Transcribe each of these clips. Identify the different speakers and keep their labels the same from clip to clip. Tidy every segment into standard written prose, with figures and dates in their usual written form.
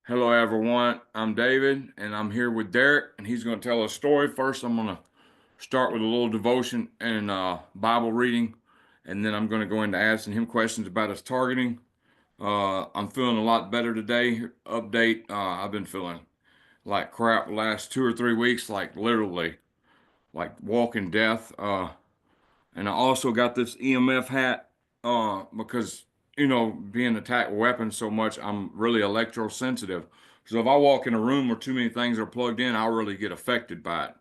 Speaker 1: Hello, everyone. I'm David, and I'm here with Darrick, and he's going to tell a story. First, I'm going to start with a little devotion and Bible reading, and then I'm going to go into asking him questions about his targeting. I'm feeling a lot better today. Update: I've been feeling like crap the last 2 or 3 weeks, like literally, like walking death. And I also got this EMF hat because, being attacked with weapons so much, I'm really electrosensitive. So if I walk in a room where too many things are plugged in, I'll really get affected by it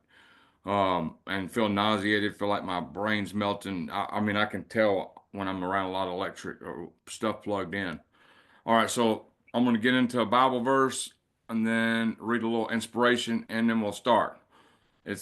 Speaker 1: and feel nauseated, feel like my brain's melting. I mean, I can tell when I'm around a lot of electric or stuff plugged in. All right, so I'm going to get into a Bible verse and then read a little inspiration, and then we'll start.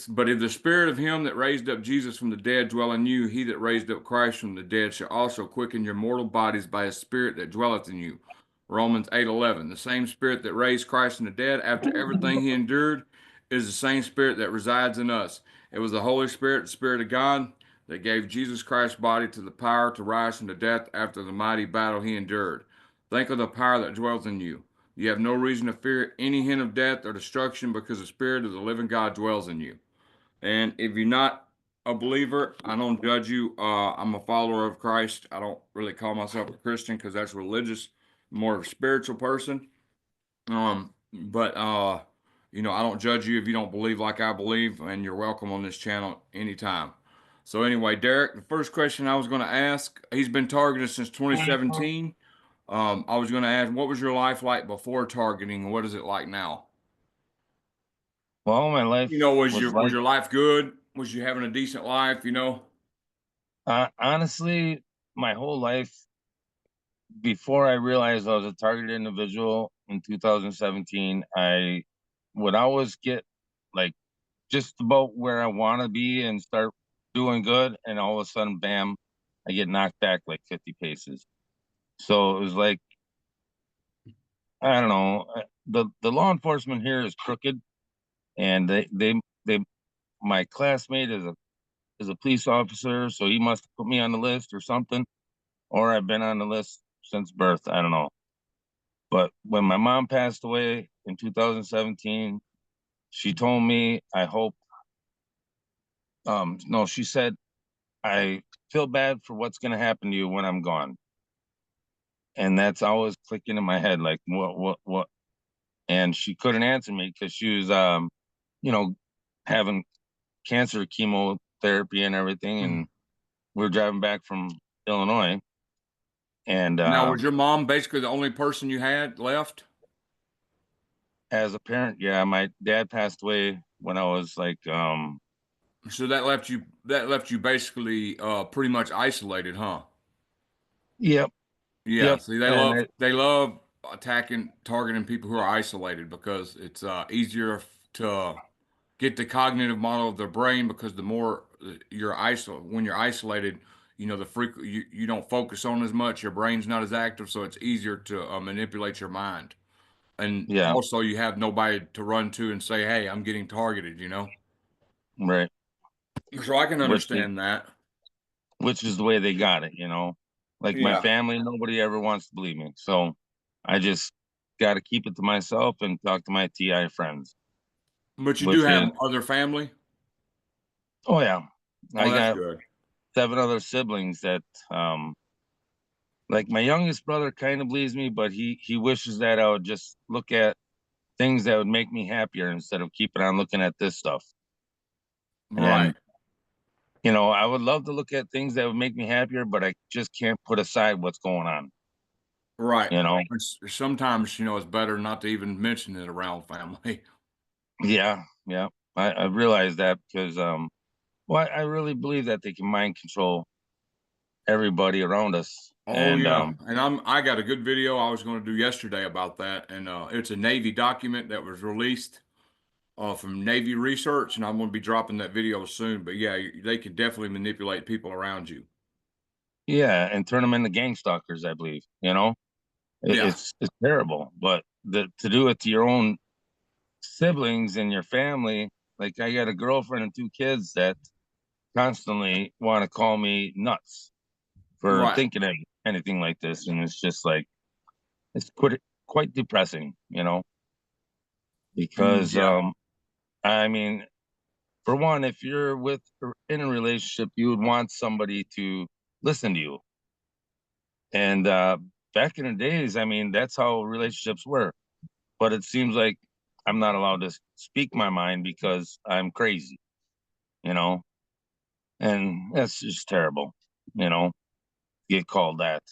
Speaker 1: But if the spirit of him that raised up Jesus from the dead dwell in you, he that raised up Christ from the dead shall also quicken your mortal bodies by his spirit that dwelleth in you. Romans 8:11. The same spirit that raised Christ from the dead after everything he endured is the same spirit that resides in us. It was the Holy Spirit, the Spirit of God, that gave Jesus Christ's body to the power to rise from the death after the mighty battle he endured. Think of the power that dwells in you. You have no reason to fear any hint of death or destruction because the Spirit of the living God dwells in you. And if you're not a believer, I don't judge you. I'm a follower of Christ. I don't really call myself a Christian because that's religious, more of a spiritual person. But I don't judge you if you don't believe like I believe, and you're welcome on this channel anytime. So anyway, Darrick, the first question I was going to ask, he's been targeted since 2017. I was going to ask, what was your life like before targeting, and what is it like now?
Speaker 2: Well, my life
Speaker 1: Was
Speaker 2: was
Speaker 1: your
Speaker 2: like,
Speaker 1: life good? Was you having a decent life?
Speaker 2: honestly, my whole life before I realized I was a targeted individual in 2017, I would always get like just about where I want to be and start doing good. And all of a sudden, bam, I get knocked back like 50 paces. So it was like, I don't know, the law enforcement here is crooked. And they, my classmate is a police officer. So he must have put me on the list or something. Or I've been on the list since birth. I don't know. But when my mom passed away in 2017, she told me, I hope, no, she said, I feel bad for what's going to happen to you when I'm gone. And that's always clicking in my head, like, what? And she couldn't answer me because she was, you know, having cancer chemotherapy and everything. And we are driving back from Illinois. And
Speaker 1: Now, was your mom basically the only person you had left?
Speaker 2: as a parent, yeah, my dad passed away when I was like,
Speaker 1: So that left you basically pretty much isolated, huh?
Speaker 2: yep,
Speaker 1: Yeah.
Speaker 2: yep.
Speaker 1: See,
Speaker 2: And it,
Speaker 1: they love targeting people who are isolated because it's easier to get the cognitive model of their brain because the more when you're isolated, you don't focus on as much. Your brain's not as active, so it's easier to manipulate your mind. And
Speaker 2: yeah,
Speaker 1: also, you have nobody to run to and say, "Hey, I'm getting targeted."
Speaker 2: right.
Speaker 1: So I can
Speaker 2: Which is
Speaker 1: understand that.
Speaker 2: which is the way they got it. Like my
Speaker 1: Yeah,
Speaker 2: family, nobody ever wants to believe me. So I just got to keep it to myself and talk to my TI friends,
Speaker 1: but you do
Speaker 2: which is,
Speaker 1: have other family.
Speaker 2: oh yeah,
Speaker 1: Oh,
Speaker 2: I
Speaker 1: that's
Speaker 2: got
Speaker 1: good.
Speaker 2: 7 other siblings that, um, like my youngest brother kind of believes me, but he wishes that I would just look at things that would make me happier instead of keeping on looking at this stuff.
Speaker 1: Right,
Speaker 2: And I would love to look at things that would make me happier, but I just can't put aside what's going on.
Speaker 1: right.
Speaker 2: You know,
Speaker 1: Sometimes it's better not to even mention it around family.
Speaker 2: yeah, yeah. I realize that because, well, I really believe that they can mind control everybody around us,
Speaker 1: Oh
Speaker 2: and
Speaker 1: yeah, and I got a good video I was going to do yesterday about that, and it's a Navy document that was released from Navy research, and I'm going to be dropping that video soon. But yeah, they can definitely manipulate people around you.
Speaker 2: yeah, and turn them into gang stalkers. I believe.
Speaker 1: Yeah.
Speaker 2: It's terrible, but to do it to your own siblings and your family, like I got a girlfriend and 2 kids that constantly want to call me nuts for
Speaker 1: Right.
Speaker 2: thinking of anything like this, and it's just like it's quite depressing. because
Speaker 1: Yeah.
Speaker 2: I mean, for one, if you're with in a relationship, you would want somebody to listen to you. And back in the days, I mean, that's how relationships were. But it seems like I'm not allowed to speak my mind because I'm crazy, you know, and that's just terrible, you know, get called that.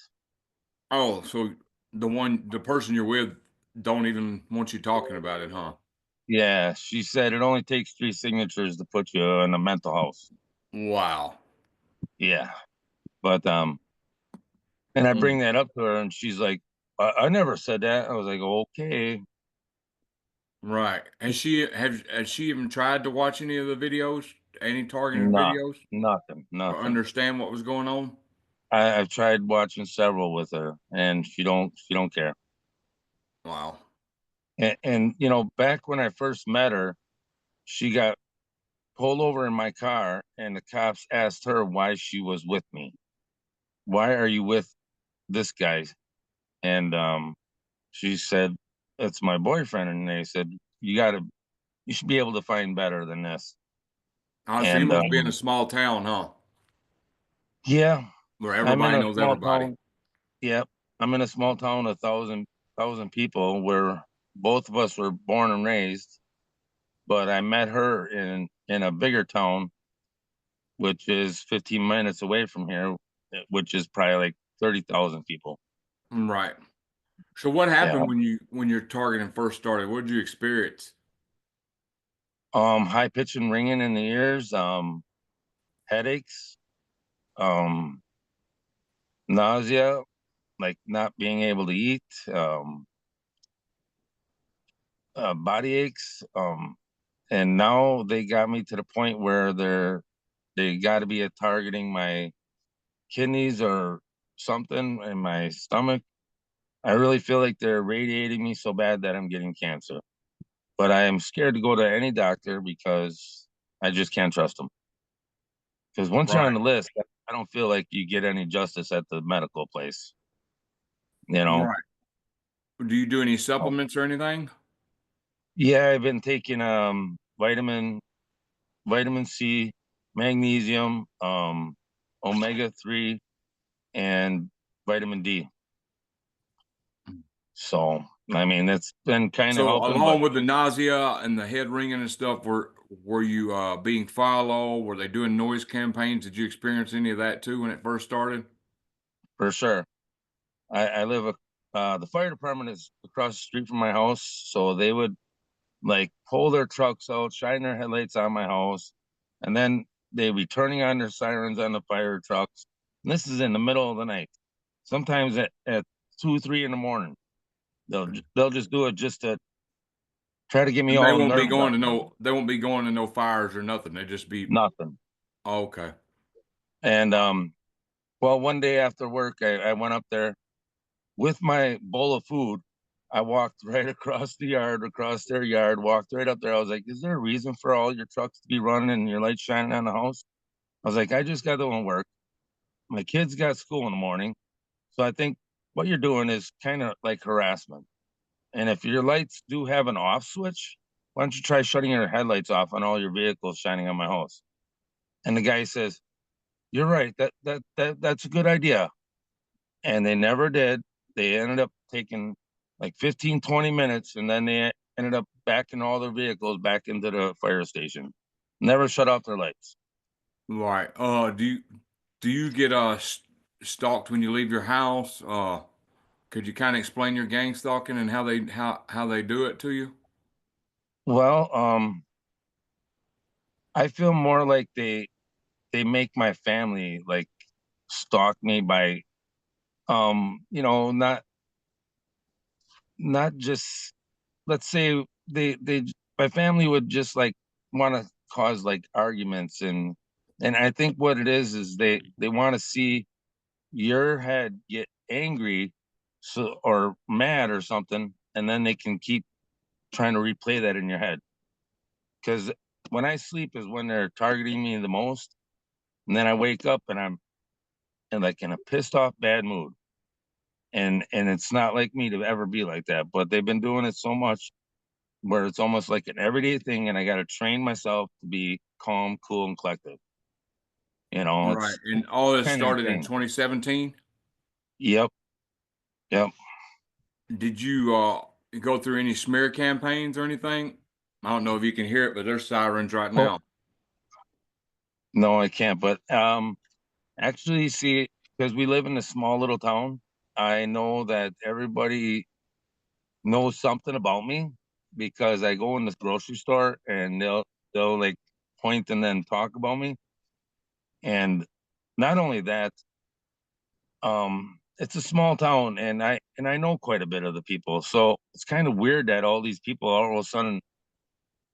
Speaker 1: Oh, so the person you're with don't even want you talking about it, huh?
Speaker 2: Yeah, she said it only takes 3 signatures to put you in a mental house.
Speaker 1: Wow.
Speaker 2: Yeah, but and I bring
Speaker 1: Mm.
Speaker 2: that up to her, and she's like, I never said that." I was like, "Okay,
Speaker 1: Right. Has she even tried to watch any of the videos, any targeting
Speaker 2: nah,
Speaker 1: videos,
Speaker 2: nothing,
Speaker 1: to
Speaker 2: nothing."
Speaker 1: understand what was going on?
Speaker 2: I've tried watching several with her, and she don't care.
Speaker 1: Wow.
Speaker 2: And you know, back when I first met her, she got pulled over in my car, and the cops asked her why she was with me. Why are you with this guy? And she said, "It's my boyfriend." And they said, you should be able to find better than this."
Speaker 1: Oh, so you
Speaker 2: And
Speaker 1: must be in a small town, huh?
Speaker 2: yeah,
Speaker 1: Where
Speaker 2: I'm in
Speaker 1: everybody
Speaker 2: a
Speaker 1: knows
Speaker 2: small
Speaker 1: everybody.
Speaker 2: town. Yep, I'm in a small town, 1,000 people, where both of us were born and raised. But I met her in a bigger town, which is 15 minutes away from here, which is probably like 30,000 people.
Speaker 1: Right. So what
Speaker 2: Yeah.
Speaker 1: happened when your targeting first started? What did you experience?
Speaker 2: High pitch and ringing in the ears, headaches, um, nausea, like not being able to eat, body aches. And now they got me to the point where they got to be targeting my kidneys or something in my stomach. I really feel like they're radiating me so bad that I'm getting cancer. But I am scared to go to any doctor because I just can't trust them. Because once you're on
Speaker 1: Right.
Speaker 2: the list, I don't feel like you get any justice at the medical place. You know.
Speaker 1: Right. Do you do any
Speaker 2: Oh.
Speaker 1: supplements or anything?
Speaker 2: Yeah, I've been taking vitamin C, magnesium, omega 3, and vitamin D. So I mean, that's been kind of
Speaker 1: So
Speaker 2: helping. But
Speaker 1: along with the nausea and the head ringing and stuff, were you being followed? Were they doing noise campaigns? Did you experience any of that too when it first started?
Speaker 2: for sure, I live the fire department is across the street from my house, so they would like pull their trucks out, shine their headlights on my house, and then they'd be turning on their sirens on the fire trucks. And this is in the middle of the night. Sometimes at 2, 3 in the morning, they'll just do it just to try to get me
Speaker 1: And they
Speaker 2: all
Speaker 1: won't be
Speaker 2: nervous.
Speaker 1: going to no fires or nothing. They just be
Speaker 2: Nothing.
Speaker 1: oh, okay.
Speaker 2: And well, one day after work, I went up there with my bowl of food. I walked right across the yard, across their yard, walked right up there. I was like, "Is there a reason for all your trucks to be running and your lights shining on the house?" I was like, "I just got to work. My kids got school in the morning. So I think what you're doing is kind of like harassment. And if your lights do have an off switch, why don't you try shutting your headlights off on all your vehicles shining on my house?" And the guy says, "You're right. That's a good idea." And they never did. They ended up taking like 15, 20 minutes, and then they ended up backing all their vehicles back into the fire station. Never shut off their lights.
Speaker 1: Right. Do you get stalked when you leave your house? Could you kind of explain your gang stalking and how they do it to you?
Speaker 2: Well, I feel more like they make my family like stalk me by not just, let's say, they my family would just like want to cause like arguments, and I think what it is they want to see your head get angry, so or mad or something, and then they can keep trying to replay that in your head. Because when I sleep is when they're targeting me the most, and then I wake up and I'm in a pissed off bad mood. And it's not like me to ever be like that, but they've been doing it so much. where it's almost like an everyday thing, and I got to train myself to be calm, cool, and collected.
Speaker 1: Right.
Speaker 2: It's
Speaker 1: And all this
Speaker 2: kind of
Speaker 1: started in
Speaker 2: insane.
Speaker 1: 2017.
Speaker 2: Yep, yep.
Speaker 1: Did you go through any smear campaigns or anything? I don't know if you can hear it, but there's sirens right
Speaker 2: Oh,
Speaker 1: now.
Speaker 2: no, I can't. But actually, see, because we live in a small little town, I know that everybody knows something about me because I go in this grocery store and they'll like point and then talk about me. And not only that, it's a small town and I know quite a bit of the people. So it's kind of weird that all these people all of a sudden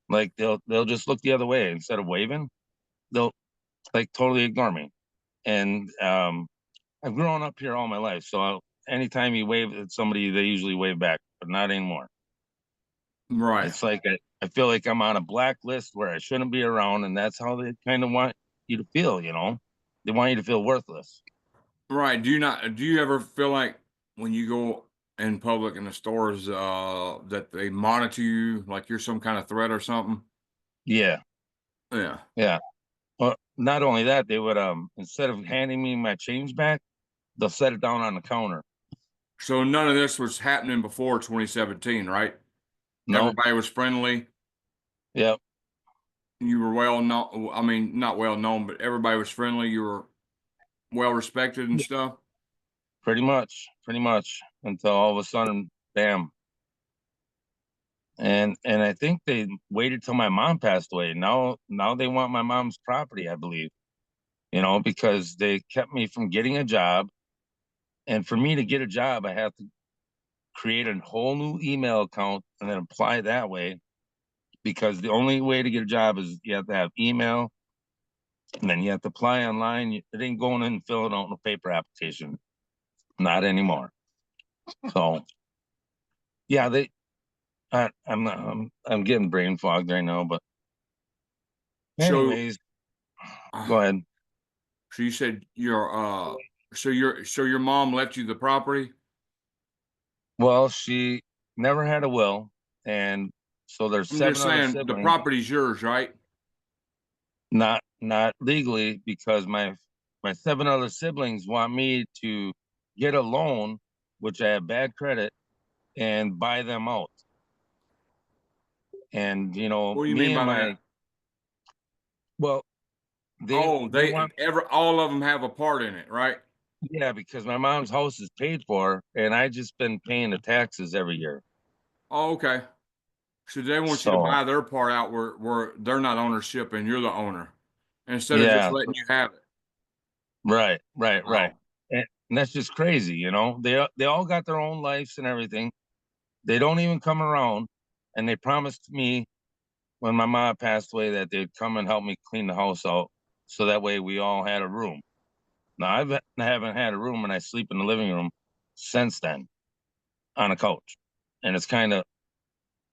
Speaker 2: like they'll just look the other way instead of waving. They'll like totally ignore me. And I've grown up here all my life, so anytime you wave at somebody, they usually wave back, but not anymore.
Speaker 1: Right.
Speaker 2: It's like I feel like I'm on a blacklist where I shouldn't be around, and that's how they kind of want you to feel. They want you to feel worthless.
Speaker 1: Right. Do you ever feel like when you go in public in the stores that they monitor you like you're some kind of threat or something?
Speaker 2: Yeah,
Speaker 1: Yeah.
Speaker 2: yeah. Well, not only that, they would instead of handing me my change back, they'll set it down on the counter.
Speaker 1: So none of this was happening before 2017, right?
Speaker 2: Nope.
Speaker 1: Everybody was friendly.
Speaker 2: Yep.
Speaker 1: You were well known. I mean, not well known, but everybody was friendly. You were well respected and stuff.
Speaker 2: Pretty much. Pretty much. Until all of a sudden, bam. And I think they waited till my mom passed away. Now they want my mom's property, I believe. Because they kept me from getting a job. And for me to get a job, I have to create a whole new email account and then apply that way. Because the only way to get a job is you have to have email and then you have to apply online. It ain't going in and filling out a paper application. Not anymore. So yeah, I'm getting brain fogged right now, but
Speaker 1: So,
Speaker 2: anyways,
Speaker 1: uh,
Speaker 2: go ahead.
Speaker 1: so you said so your mom left you the property.
Speaker 2: Well, she never had a will, and so there's
Speaker 1: I'm just
Speaker 2: seven other
Speaker 1: saying the
Speaker 2: siblings.
Speaker 1: property's yours, right?
Speaker 2: Not legally because my seven other siblings want me to get a loan, which I have bad credit, and buy them out. And
Speaker 1: What do you
Speaker 2: me
Speaker 1: mean
Speaker 2: and
Speaker 1: by
Speaker 2: my
Speaker 1: that?
Speaker 2: well, they
Speaker 1: Oh,
Speaker 2: they
Speaker 1: they
Speaker 2: want
Speaker 1: all of them have a part in it, right?
Speaker 2: yeah, because my mom's house is paid for, and I just been paying the taxes every year.
Speaker 1: Oh, okay. So they want you to
Speaker 2: So
Speaker 1: buy their part out where they're not ownership and you're the owner, instead of just
Speaker 2: yeah,
Speaker 1: letting you have it.
Speaker 2: right, right, right.
Speaker 1: Wow.
Speaker 2: And that's just crazy. They all got their own lives and everything. They don't even come around, and they promised me when my mom passed away that they'd come and help me clean the house out, so that way we all had a room. Now I haven't had a room, and I sleep in the living room since then on a couch, and it's kind of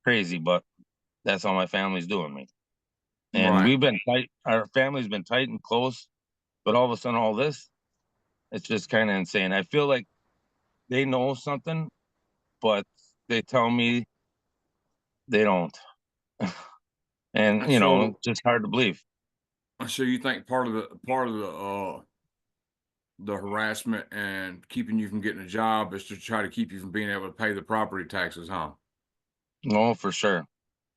Speaker 2: crazy, but that's how my family's doing me. And
Speaker 1: Right.
Speaker 2: we've been tight. Our family's been tight and close, but all of a sudden, all this, it's just kind of insane. I feel like they know something, but they tell me they don't. And
Speaker 1: So
Speaker 2: it's just hard to believe.
Speaker 1: so you think part of the harassment and keeping you from getting a job is to try to keep you from being able to pay the property taxes, huh?
Speaker 2: No, for sure.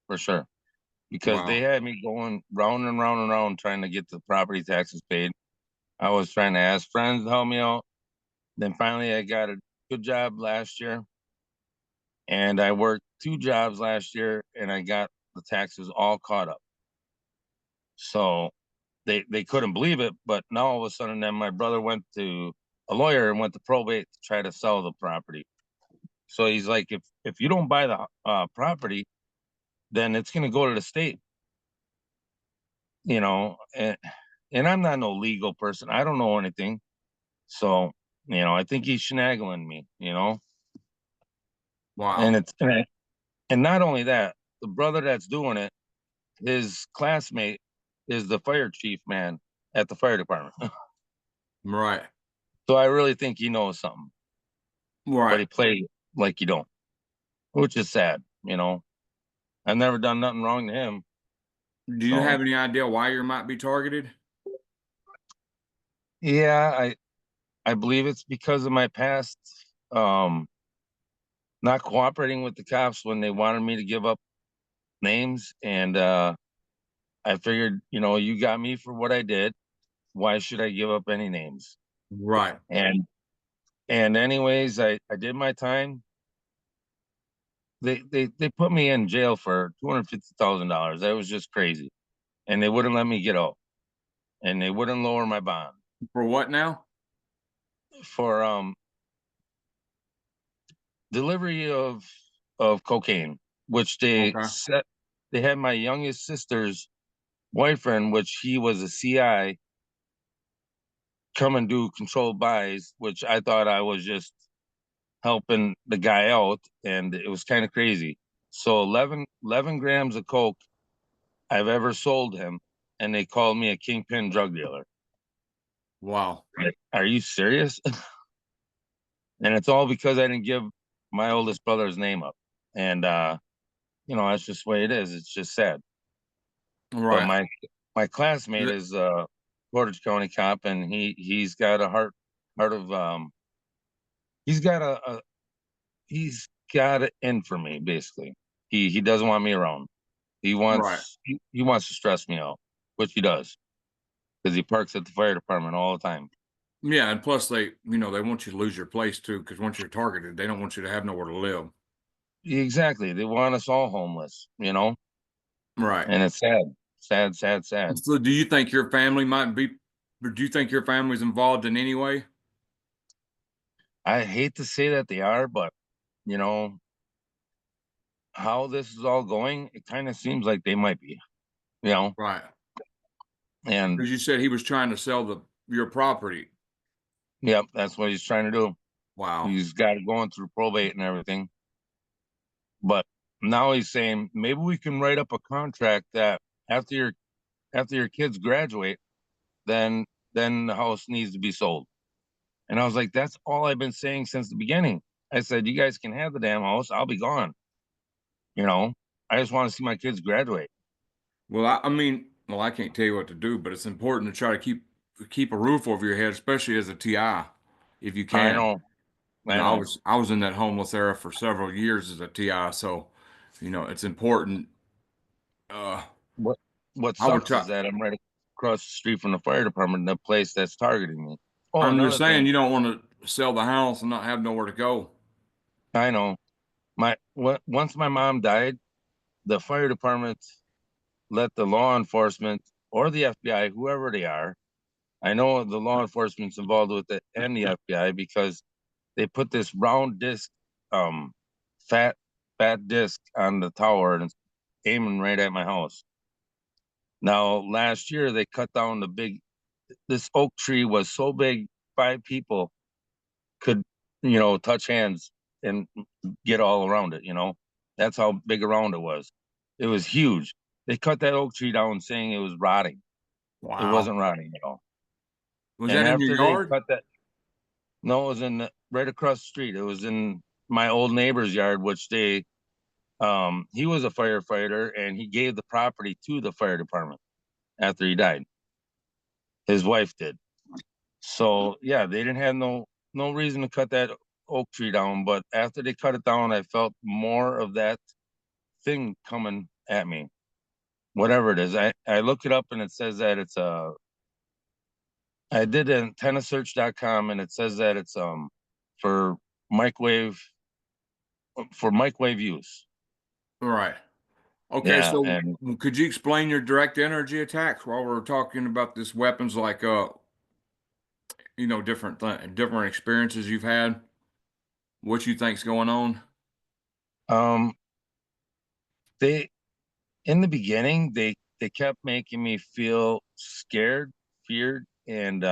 Speaker 2: Because they
Speaker 1: Wow.
Speaker 2: had me going round and round and round trying to get the property taxes paid. I was trying to ask friends to help me out. Then finally, I got a good job last year, and I worked two jobs last year, and I got the taxes all caught up. So they couldn't believe it, but now all of a sudden, then my brother went to a lawyer and went to probate to try to sell the property. So he's like, if you don't buy the property, then it's going to go to the state, you know. And I'm not no legal person. I don't know anything. So I think he's shenagling me. And
Speaker 1: Wow.
Speaker 2: it's and not only that, the brother that's doing it, his classmate is the fire chief man at the fire department.
Speaker 1: Right.
Speaker 2: So I really think he knows something, but
Speaker 1: Right.
Speaker 2: he played like you don't, which is sad. I've never done nothing wrong to him.
Speaker 1: Do you
Speaker 2: So
Speaker 1: have any idea why you might be targeted?
Speaker 2: yeah, I believe it's because of my past, um, not cooperating with the cops when they wanted me to give up names. And I figured, you got me for what I did. Why should I give up any names?
Speaker 1: Right.
Speaker 2: And anyways, I did my time. They put me in jail for $250,000. That was just crazy. And they wouldn't let me get out. And they wouldn't lower my bond
Speaker 1: For what now?
Speaker 2: for delivery of cocaine, which
Speaker 1: Okay.
Speaker 2: they had my youngest sister's boyfriend, which he was a CI, come and do controlled buys, which I thought I was just helping the guy out, and it was kind of crazy. So 11 grams of coke I've ever sold him, and they called me a kingpin drug dealer.
Speaker 1: Wow.
Speaker 2: Like, are you serious? And it's all because I didn't give my oldest brother's name up. And that's just the way it is. It's just sad. But
Speaker 1: Right.
Speaker 2: my classmate is a Portage County cop, and he's got a heart of he's got he's got it in for me, basically. He doesn't want me around.
Speaker 1: Right.
Speaker 2: He wants to stress me out, which he does, because he parks at the fire department all the time.
Speaker 1: Yeah, and plus they want you to lose your place too, because once you're targeted, they don't want you to have nowhere to live.
Speaker 2: Exactly. They want us all homeless,
Speaker 1: Right.
Speaker 2: and it's sad. Sad, sad, sad.
Speaker 1: So do you think your family might be, or do you think your family's involved in any way?
Speaker 2: I hate to say that they are, but you know how this is all going, it kind of seems like they might be, you know.
Speaker 1: Right.
Speaker 2: And
Speaker 1: Because you said he was trying to sell your property.
Speaker 2: yep, that's what he's trying to do.
Speaker 1: Wow.
Speaker 2: He's got it going through probate and everything. But now he's saying maybe we can write up a contract that after your kids graduate, then the house needs to be sold. And I was like, that's all I've been saying since the beginning. I said, you guys can have the damn house. I'll be gone. You know, I just want to see my kids graduate.
Speaker 1: Well, I mean, well, I can't tell you what to do, but it's important to try to keep a roof over your head, especially as a TI, if you
Speaker 2: I
Speaker 1: can.
Speaker 2: know, I
Speaker 1: I
Speaker 2: know.
Speaker 1: was in that homeless era for several years as a TI, so it's important. Uh,
Speaker 2: What what
Speaker 1: I would
Speaker 2: sucks
Speaker 1: try.
Speaker 2: is that I'm right across the street from the fire department, the place that's targeting me. Oh,
Speaker 1: I'm just
Speaker 2: another
Speaker 1: saying
Speaker 2: thing,
Speaker 1: you don't want to sell the house and not have nowhere to go.
Speaker 2: I know. Once my mom died, the fire department let the law enforcement or the FBI, whoever they are, I know the law enforcement's involved with it and the FBI because they put this round disc, um, fat disc on the tower and it's aiming right at my house. Now, last year they cut down this oak tree was so big, 5 people could, touch hands and get all around it. That's how big around it was. It was huge. They cut that oak tree down saying it was rotting. It
Speaker 1: Wow.
Speaker 2: wasn't rotting at all.
Speaker 1: Was
Speaker 2: And
Speaker 1: that in your
Speaker 2: after they
Speaker 1: yard?
Speaker 2: cut that, no, it was right across the street. It was in my old neighbor's yard, which he was a firefighter and he gave the property to the fire department after he died. His wife did. So yeah, they didn't have no reason to cut that oak tree down, but after they cut it down, I felt more of that thing coming at me. Whatever it is, I look it up and it says that it's a. I did antennasearch.com and it says that it's for microwave microwave use.
Speaker 1: Right. Okay,
Speaker 2: Yeah,
Speaker 1: so
Speaker 2: and
Speaker 1: could you explain your direct energy attacks while we're talking about this weapons, like different experiences you've had, what you think's going on?
Speaker 2: um, they in the beginning they kept making me feel scared, feared, and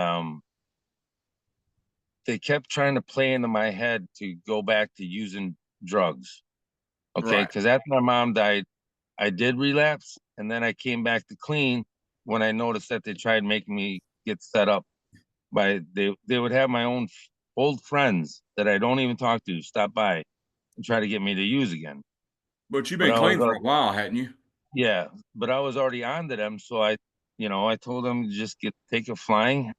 Speaker 2: they kept trying to play into my head to go back to using drugs. Okay,
Speaker 1: Right.
Speaker 2: because after my mom died, I did relapse, and then I came back to clean when I noticed that they tried making me get set up by they would have my own old friends that I don't even talk to stop by and try to get me to use again.
Speaker 1: But you've
Speaker 2: but
Speaker 1: been
Speaker 2: I was
Speaker 1: clean for a while, hadn't you?
Speaker 2: yeah, but I was already on to them, so I told them to just take a flying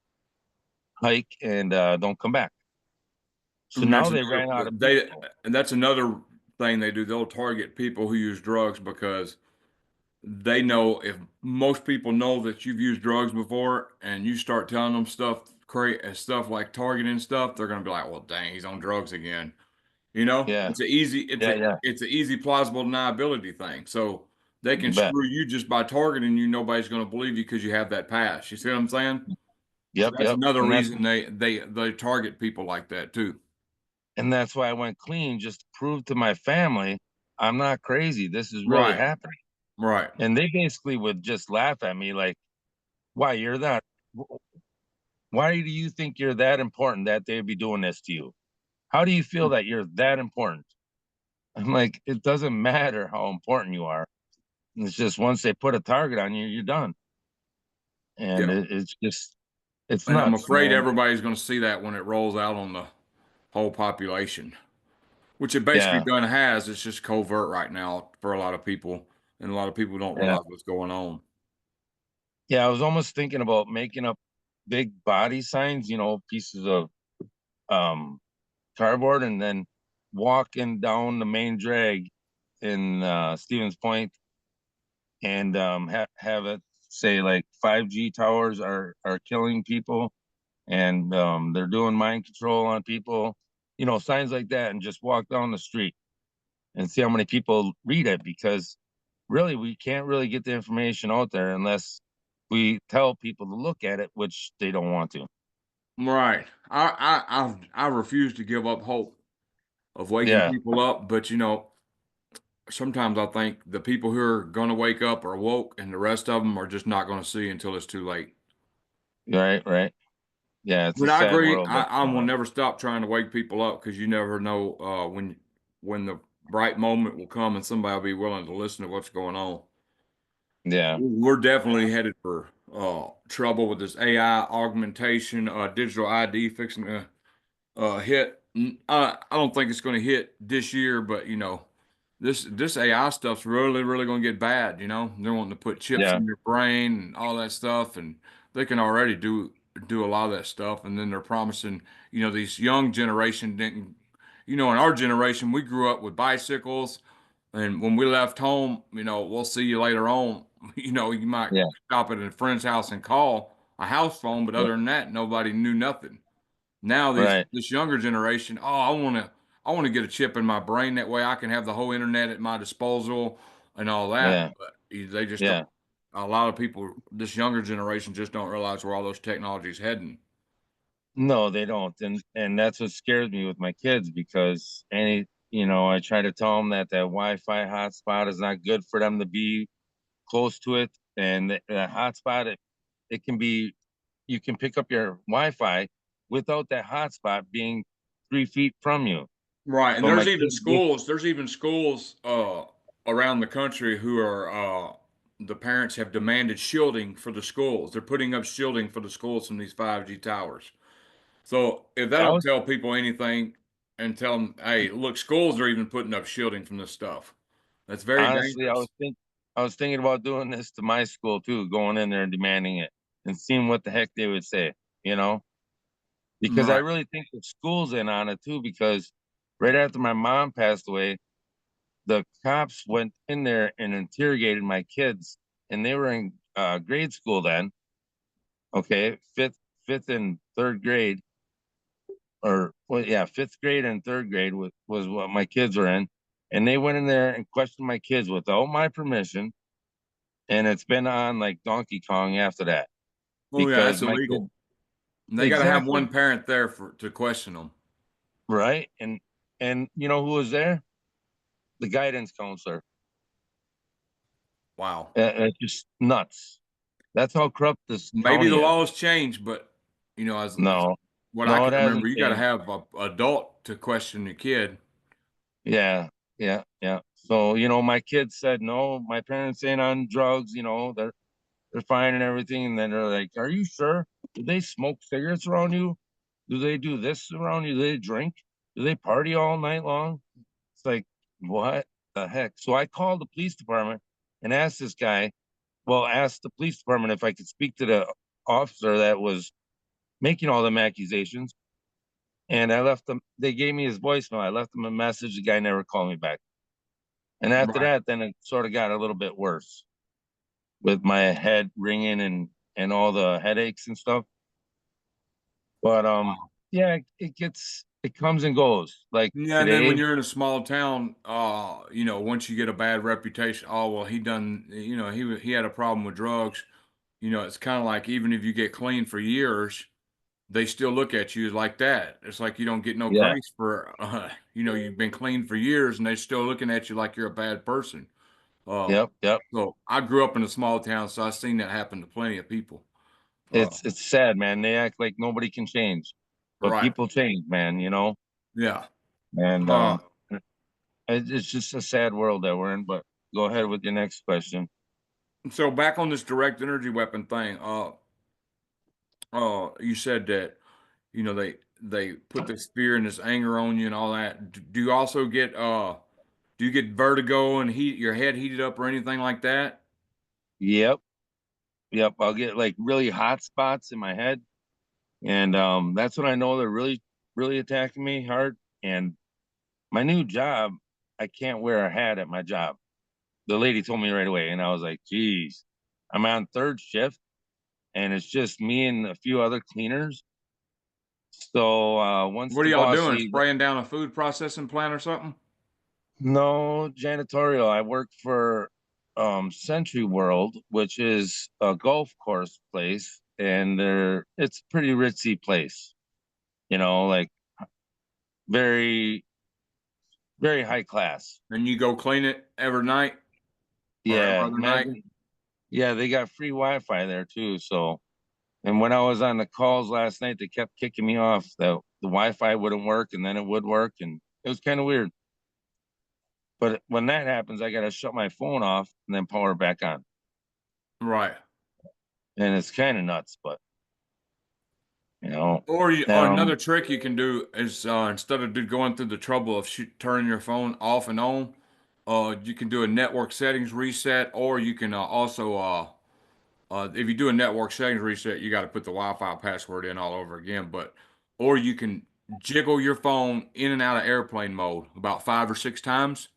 Speaker 2: hike and don't come back. So
Speaker 1: And
Speaker 2: now they ran out of people.
Speaker 1: that's another thing they do. They'll target people who use drugs because they know if most people know that you've used drugs before and you start telling them stuff like targeting stuff, they're gonna be like, well, dang, he's on drugs again. You know,
Speaker 2: Yeah,
Speaker 1: it's
Speaker 2: yeah,
Speaker 1: a
Speaker 2: yeah.
Speaker 1: it's an easy plausible deniability thing. So they can
Speaker 2: You bet.
Speaker 1: screw you just by targeting you. Nobody's gonna believe you because you have that past. You see what I'm saying? So
Speaker 2: Yep,
Speaker 1: that's
Speaker 2: yep.
Speaker 1: another reason they target people like that too.
Speaker 2: And that's why I went clean, just to prove to my family I'm not crazy. This is really
Speaker 1: Right,
Speaker 2: happening.
Speaker 1: right.
Speaker 2: And they basically would just laugh at me like, "Why you're that? Why do you think you're that important that they'd be doing this to you? How do you feel that you're that important?" I'm like, "It doesn't matter how important you are. It's just once they put a target on you, you're done." And
Speaker 1: Yeah.
Speaker 2: it's
Speaker 1: And I'm
Speaker 2: nuts,
Speaker 1: afraid
Speaker 2: man.
Speaker 1: everybody's going to see that when it rolls out on the whole population, which it basically
Speaker 2: Yeah,
Speaker 1: done has. It's just covert right now for a lot of people, and a lot of people don't
Speaker 2: yeah,
Speaker 1: realize what's going on.
Speaker 2: yeah. I was almost thinking about making up big body signs, pieces of um cardboard, and then walking down the main drag in Stevens Point, and have it say like 5G towers are killing people, and they're doing mind control on people, signs like that, and just walk down the street and see how many people read it, because really we can't really get the information out there unless we tell people to look at it, which they don't want to.
Speaker 1: Right. I refuse to give up hope of waking
Speaker 2: Yeah,
Speaker 1: people up, but sometimes I think the people who are going to wake up are woke, and the rest of them are just not going to see until it's too late.
Speaker 2: right, right. Yeah, it's a
Speaker 1: But I
Speaker 2: sad
Speaker 1: agree.
Speaker 2: world that's
Speaker 1: I
Speaker 2: going
Speaker 1: will
Speaker 2: on.
Speaker 1: never stop trying to wake people up because you never know when the right moment will come and somebody will be willing to listen to what's going on.
Speaker 2: Yeah,
Speaker 1: We're definitely headed for trouble with this AI augmentation, digital ID fixing to hit. I don't think it's going to hit this year, but this AI stuff's really going to get bad. They're wanting to put chips
Speaker 2: yeah,
Speaker 1: in your brain and all that stuff, and they can already do a lot of that stuff. And then they're promising, these young generation didn't. In our generation, we grew up with bicycles, and when we left home, we'll see you later on. You might
Speaker 2: yeah,
Speaker 1: stop at a friend's house and call a house phone, but
Speaker 2: yeah.
Speaker 1: other than that, nobody knew nothing. Now
Speaker 2: Right.
Speaker 1: this younger generation, oh, I want to get a chip in my brain that way I can have the whole internet at my disposal and all that.
Speaker 2: Yeah,
Speaker 1: But they just don't.
Speaker 2: yeah.
Speaker 1: A lot of people, this younger generation, just don't realize where all those technologies heading.
Speaker 2: No, they don't, and that's what scares me with my kids, because I try to tell them that Wi-Fi hotspot is not good for them to be close to it, and the hotspot, it can be, you can pick up your Wi-Fi without that hotspot being 3 feet from you.
Speaker 1: Right, and
Speaker 2: So my kids,
Speaker 1: there's even schools around the country who are the parents have demanded shielding for the schools. They're putting up shielding for the schools from these 5G towers. So if that
Speaker 2: I
Speaker 1: don't
Speaker 2: was
Speaker 1: tell people anything and tell them, hey, look, schools are even putting up shielding from this stuff. That's very
Speaker 2: honestly,
Speaker 1: dangerous.
Speaker 2: I was thinking about doing this to my school too, going in there and demanding it and seeing what the heck they would say, you know? Because I
Speaker 1: Right.
Speaker 2: really think the school's in on it too, because right after my mom passed away, the cops went in there and interrogated my kids, and they were in grade school then. Okay, fifth and third grade, or well, yeah, fifth grade and third grade was what my kids were in, and they went in there and questioned my kids without my permission, and it's been on like Donkey Kong after that,
Speaker 1: Oh yeah,
Speaker 2: because
Speaker 1: that's
Speaker 2: my kid
Speaker 1: illegal. And they got to have one
Speaker 2: exactly
Speaker 1: parent there to question them.
Speaker 2: right, and you know who was there? The guidance counselor.
Speaker 1: Wow.
Speaker 2: It's just nuts. That's how corrupt this
Speaker 1: Maybe
Speaker 2: county
Speaker 1: the
Speaker 2: is.
Speaker 1: laws change, but as
Speaker 2: No,
Speaker 1: what I
Speaker 2: no,
Speaker 1: can
Speaker 2: it
Speaker 1: remember,
Speaker 2: hasn't
Speaker 1: you got to
Speaker 2: changed.
Speaker 1: have a adult to question your kid.
Speaker 2: Yeah, yeah, yeah. So, my kids said no, my parents ain't on drugs, they're fine and everything. And then they're like, "Are you sure? Do they smoke cigarettes around you? Do they do this around you? Do they drink? Do they party all night long?" It's like, what? the heck? So I called the police department and asked this guy, well, asked the police department if I could speak to the officer that was making all them accusations. And I left them, they gave me his voicemail. I left him a message. The guy never called me back. And after
Speaker 1: Right.
Speaker 2: that, then it sort of got a little bit worse with my head ringing and all the headaches and stuff. But yeah, it comes and goes. Like
Speaker 1: Yeah, and then when
Speaker 2: today,
Speaker 1: you're in a small town, once you get a bad reputation, oh well, he done, he had a problem with drugs. It's kind of like even if you get clean for years, they still look at you like that. It's like you don't get no
Speaker 2: yeah,
Speaker 1: grace for, you've been clean for years, and they're still looking at you like you're a bad person. Uh,
Speaker 2: yep.
Speaker 1: so I grew up in a small town, so I've seen that happen to plenty of people. Uh,
Speaker 2: It's sad, man. They act like nobody can change, but
Speaker 1: right.
Speaker 2: people change, man.
Speaker 1: Yeah.
Speaker 2: And
Speaker 1: Uh,
Speaker 2: it's just a sad world that we're in. But go ahead with your next question.
Speaker 1: so back on this direct energy weapon thing, you said that they put this fear and this anger on you and all that. Do you also get do you get vertigo and heat your head heated up or anything like that?
Speaker 2: Yep, yep. I'll get like really hot spots in my head, and that's when I know they're really attacking me hard. And my new job, I can't wear a hat at my job. The lady told me right away, and I was like, "Geez, I'm on third shift, and it's just me and a few other cleaners." So once
Speaker 1: What are
Speaker 2: the
Speaker 1: y'all
Speaker 2: boss
Speaker 1: doing?
Speaker 2: leaves,
Speaker 1: Spraying down a food processing plant or something?
Speaker 2: no janitorial. I work for Century World, which is a golf course place, and it's a pretty ritzy place, like very, very high class.
Speaker 1: And you go clean it every night or every
Speaker 2: Yeah,
Speaker 1: other night?
Speaker 2: imagine. Yeah, they got free Wi-Fi there too. So, and when I was on the calls last night, they kept kicking me off. The Wi-Fi wouldn't work, and then it would work, and it was kind of weird. But when that happens, I got to shut my phone off and then power it back on,
Speaker 1: Right.
Speaker 2: and it's kind of nuts. But you know,
Speaker 1: Or
Speaker 2: um,
Speaker 1: another trick you can do is instead of going through the trouble of turning your phone off and on, you can do a network settings reset, or you can also if you do a network settings reset, you got to put the Wi-Fi password in all over again. Or you can jiggle your phone in and out of airplane mode about 5 or 6 times,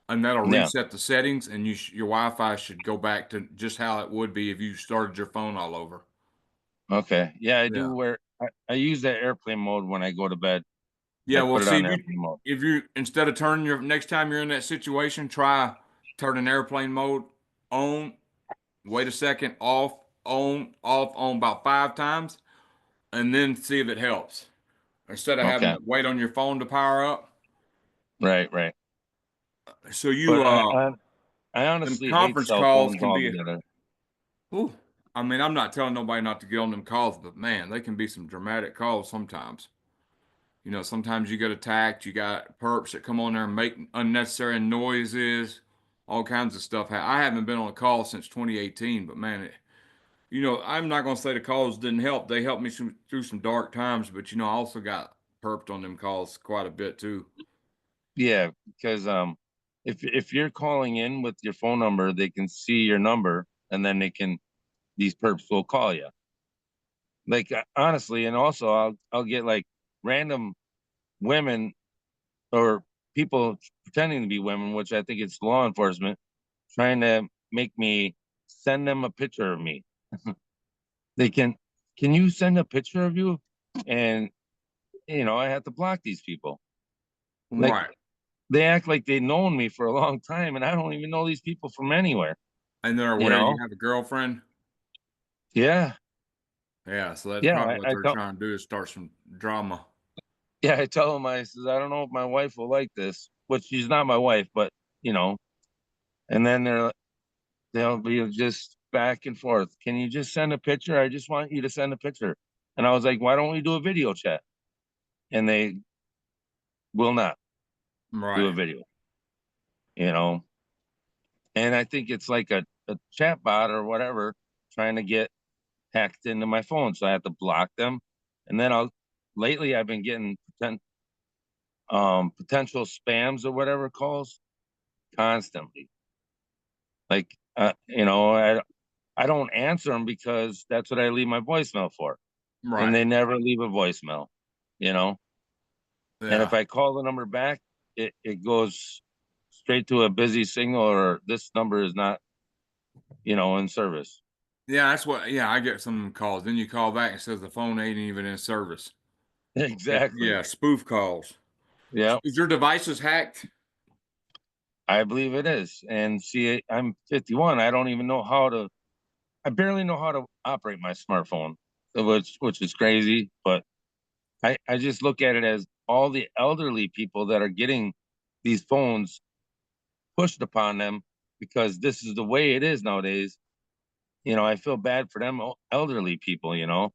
Speaker 1: and that'll
Speaker 2: yeah,
Speaker 1: reset the settings, and your Wi-Fi should go back to just how it would be if you started your phone all over.
Speaker 2: okay, yeah, I do
Speaker 1: Yeah.
Speaker 2: wear. I use that airplane mode when I go to bed.
Speaker 1: Yeah,
Speaker 2: I
Speaker 1: well,
Speaker 2: put it
Speaker 1: see,
Speaker 2: on airplane mode.
Speaker 1: if you instead of turning your next time you're in that situation, try turning airplane mode on, wait a second, off, on about 5 times, and then see if it helps. Instead of having
Speaker 2: Okay,
Speaker 1: to wait on your phone to power up.
Speaker 2: right.
Speaker 1: So
Speaker 2: But I
Speaker 1: them
Speaker 2: honestly hate
Speaker 1: conference
Speaker 2: cell
Speaker 1: calls
Speaker 2: phones
Speaker 1: can be,
Speaker 2: altogether.
Speaker 1: ooh, I mean, I'm not telling nobody not to get on them calls, but man, they can be some dramatic calls sometimes. Sometimes you get attacked, you got perps that come on there and make unnecessary noises, all kinds of stuff. I haven't been on a call since 2018, but man, I'm not going to say the calls didn't help. They helped me through some dark times, but I also got perped on them calls quite a bit too.
Speaker 2: Yeah, because if you're calling in with your phone number, they can see your number, and then these perps will call you. Like honestly, and also I'll get like random women or people pretending to be women, which I think it's law enforcement trying to make me send them a picture of me. They can you send a picture of you? And I have to block these people. Like
Speaker 1: Right.
Speaker 2: they act like they've known me for a long time, and I don't even know these people from anywhere.
Speaker 1: And they're
Speaker 2: You
Speaker 1: aware you
Speaker 2: know?
Speaker 1: have a girlfriend.
Speaker 2: Yeah,
Speaker 1: Yeah, so that's
Speaker 2: yeah.
Speaker 1: probably what
Speaker 2: I
Speaker 1: they're
Speaker 2: tell
Speaker 1: trying to do is start some drama.
Speaker 2: yeah, I tell them I says I don't know if my wife will like this, but she's not my wife, but you know. And then they'll be just back and forth. Can you just send a picture? I just want you to send a picture. And I was like, why don't we do a video chat? And they will not do a
Speaker 1: Right.
Speaker 2: video, you know. And I think it's like a chat bot or whatever trying to get hacked into my phone. So I have to block them. And then lately I've been getting potential spams or whatever calls. constantly. Like, I don't answer them because that's what I leave my voicemail for. And
Speaker 1: Right.
Speaker 2: they never leave a voicemail, you know? And if
Speaker 1: Yeah.
Speaker 2: I call the number back, it goes straight to a busy signal or this number is not, in service.
Speaker 1: Yeah, that's what. Yeah, I get some calls. Then you call back and says the phone ain't even in service. Yeah,
Speaker 2: Exactly.
Speaker 1: yeah, spoof calls.
Speaker 2: Yeah,
Speaker 1: Is your devices hacked?
Speaker 2: I believe it is. And see, I'm 51. I barely know how to operate my smartphone, which is crazy. But I just look at it as all the elderly people that are getting these phones pushed upon them because this is the way it is nowadays. I feel bad for them elderly people.
Speaker 1: Yeah,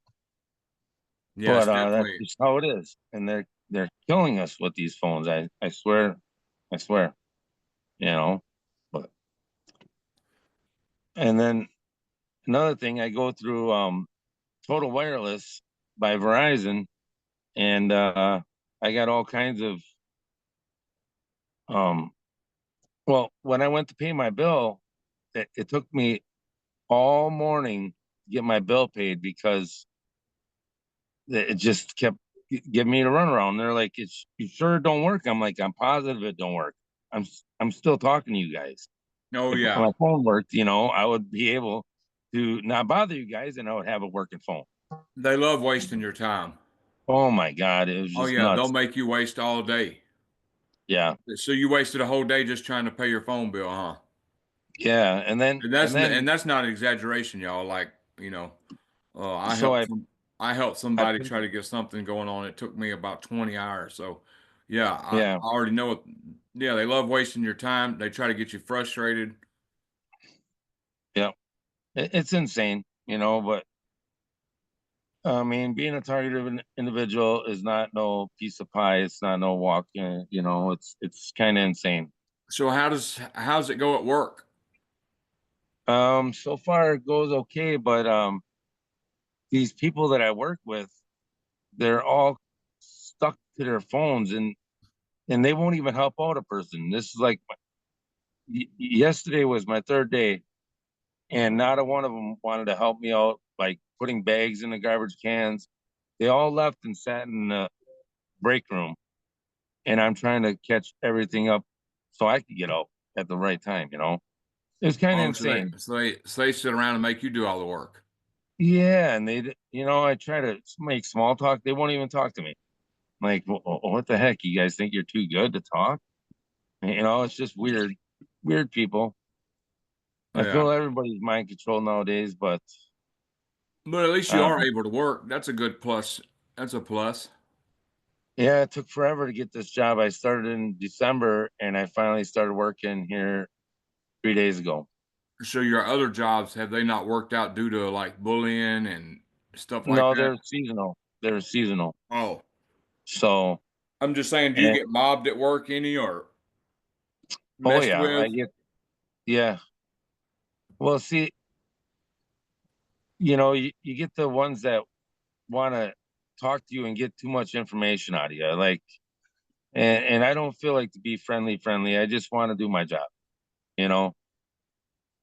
Speaker 1: it's
Speaker 2: But that's
Speaker 1: definitely.
Speaker 2: just how it is, and they're killing us with these phones. I swear, I swear. You know, but and then another thing, I go through Total Wireless by Verizon, and I got all kinds of um. Well, when I went to pay my bill, it took me all morning to get my bill paid because it just kept giving me the runaround. They're like, "It's you sure it don't work?" I'm like, "I'm positive it don't work. I'm still talking to you guys.
Speaker 1: Oh
Speaker 2: If
Speaker 1: yeah,
Speaker 2: my phone worked, I would be able to not bother you guys, and I would have a working phone."
Speaker 1: they love wasting your time.
Speaker 2: Oh my God, it was
Speaker 1: Oh
Speaker 2: just
Speaker 1: yeah, they'll
Speaker 2: nuts.
Speaker 1: make you waste all day.
Speaker 2: Yeah,
Speaker 1: So you wasted a whole day just trying to pay your phone bill, huh?
Speaker 2: yeah, and then and
Speaker 1: And
Speaker 2: then
Speaker 1: that's not an exaggeration, y'all. Like you know,
Speaker 2: so
Speaker 1: I helped
Speaker 2: I
Speaker 1: somebody
Speaker 2: paid,
Speaker 1: try to get something going on. It took me about 20 hours. So yeah,
Speaker 2: yeah,
Speaker 1: I already know it. Yeah, they love wasting your time. They try to get you frustrated.
Speaker 2: yeah. It's insane, but I mean, being a targeted individual is not no piece of pie. It's not no walk. It's kind of insane.
Speaker 1: So how's it go at work?
Speaker 2: So far it goes okay, but these people that I work with, they're all stuck to their phones and they won't even help out a person. This is like yesterday was my third day, and not a one of them wanted to help me out, like putting bags in the garbage cans. They all left and sat in the break room, and I'm trying to catch everything up so I could get out at the right time. It's kind of
Speaker 1: Oh,
Speaker 2: insane.
Speaker 1: so they sit around and make you do all the work.
Speaker 2: Yeah, and I try to make small talk. They won't even talk to me. Like, what the heck? You guys think you're too good to talk? It's just weird, weird people. I
Speaker 1: Yeah,
Speaker 2: feel everybody's mind control nowadays, but
Speaker 1: but at least you are
Speaker 2: um,
Speaker 1: able to work. That's a good plus. That's a plus.
Speaker 2: yeah, it took forever to get this job. I started in December, and I finally started working here 3 days ago.
Speaker 1: So your other jobs, have they not worked out due to like bullying and stuff like
Speaker 2: No,
Speaker 1: that?
Speaker 2: they're seasonal. They're seasonal.
Speaker 1: Oh,
Speaker 2: So,
Speaker 1: I'm just saying, do you
Speaker 2: and
Speaker 1: get mobbed at work any or
Speaker 2: oh
Speaker 1: messed
Speaker 2: yeah,
Speaker 1: with?
Speaker 2: yeah. Well, see, you get the ones that want to talk to you and get too much information out of you, like, and I don't feel like to be friendly. I just want to do my job, you know.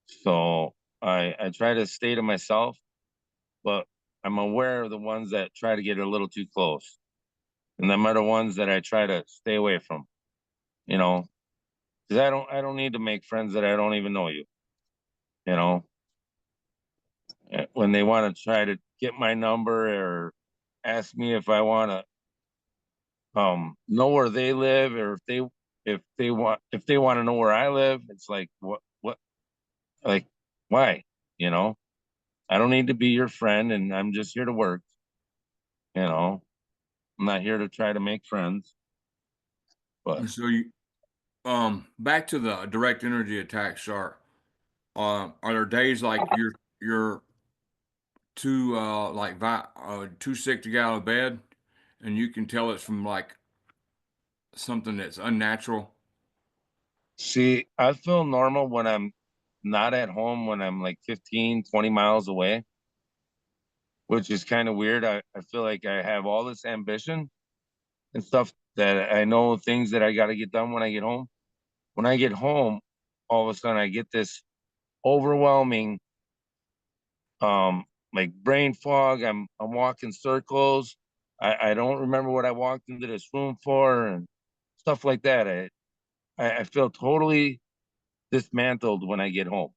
Speaker 2: So I try to stay to myself, but I'm aware of the ones that try to get a little too close, and them are the ones that I try to stay away from, you know, because I don't need to make friends that I don't even know you, you know. When they want to try to get my number or ask me if I want to know where they live, or if they want to know where I live, it's like what like why? You know, I don't need to be your friend, and I'm just here to work, you know. I'm not here to try to make friends, but
Speaker 1: So you back to the direct energy attack shark. Are there days like you're too too sick to get out of bed, and you can tell it's from like something that's unnatural?
Speaker 2: see, I feel normal when I'm not at home, when I'm like 15, 20 miles away, which is kind of weird. I feel like I have all this ambition and stuff that I know things that I got to get done when I get home. when I get home, all of a sudden I get this overwhelming like brain fog. I'm walking circles. I don't remember what I walked into this room for and stuff like that. I feel totally dismantled when I get home.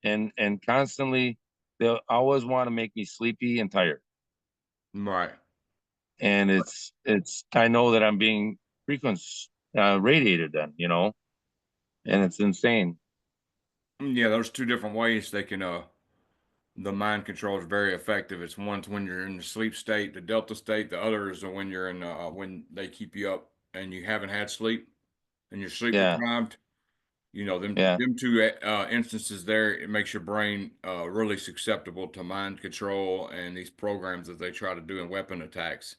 Speaker 2: And constantly they'll always want to make me sleepy and tired.
Speaker 1: Right.
Speaker 2: And it's I know that I'm being frequent radiated then, and it's insane.
Speaker 1: Yeah, there's two different ways they can the mind control is very effective. It's one's when you're in the sleep state, the delta state. The other is when you're in when they keep you up and you haven't had sleep and you're sleep
Speaker 2: Yeah,
Speaker 1: deprived. You know,
Speaker 2: yeah.
Speaker 1: them two instances there, it makes your brain really susceptible to mind control and these programs that they try to do in weapon attacks.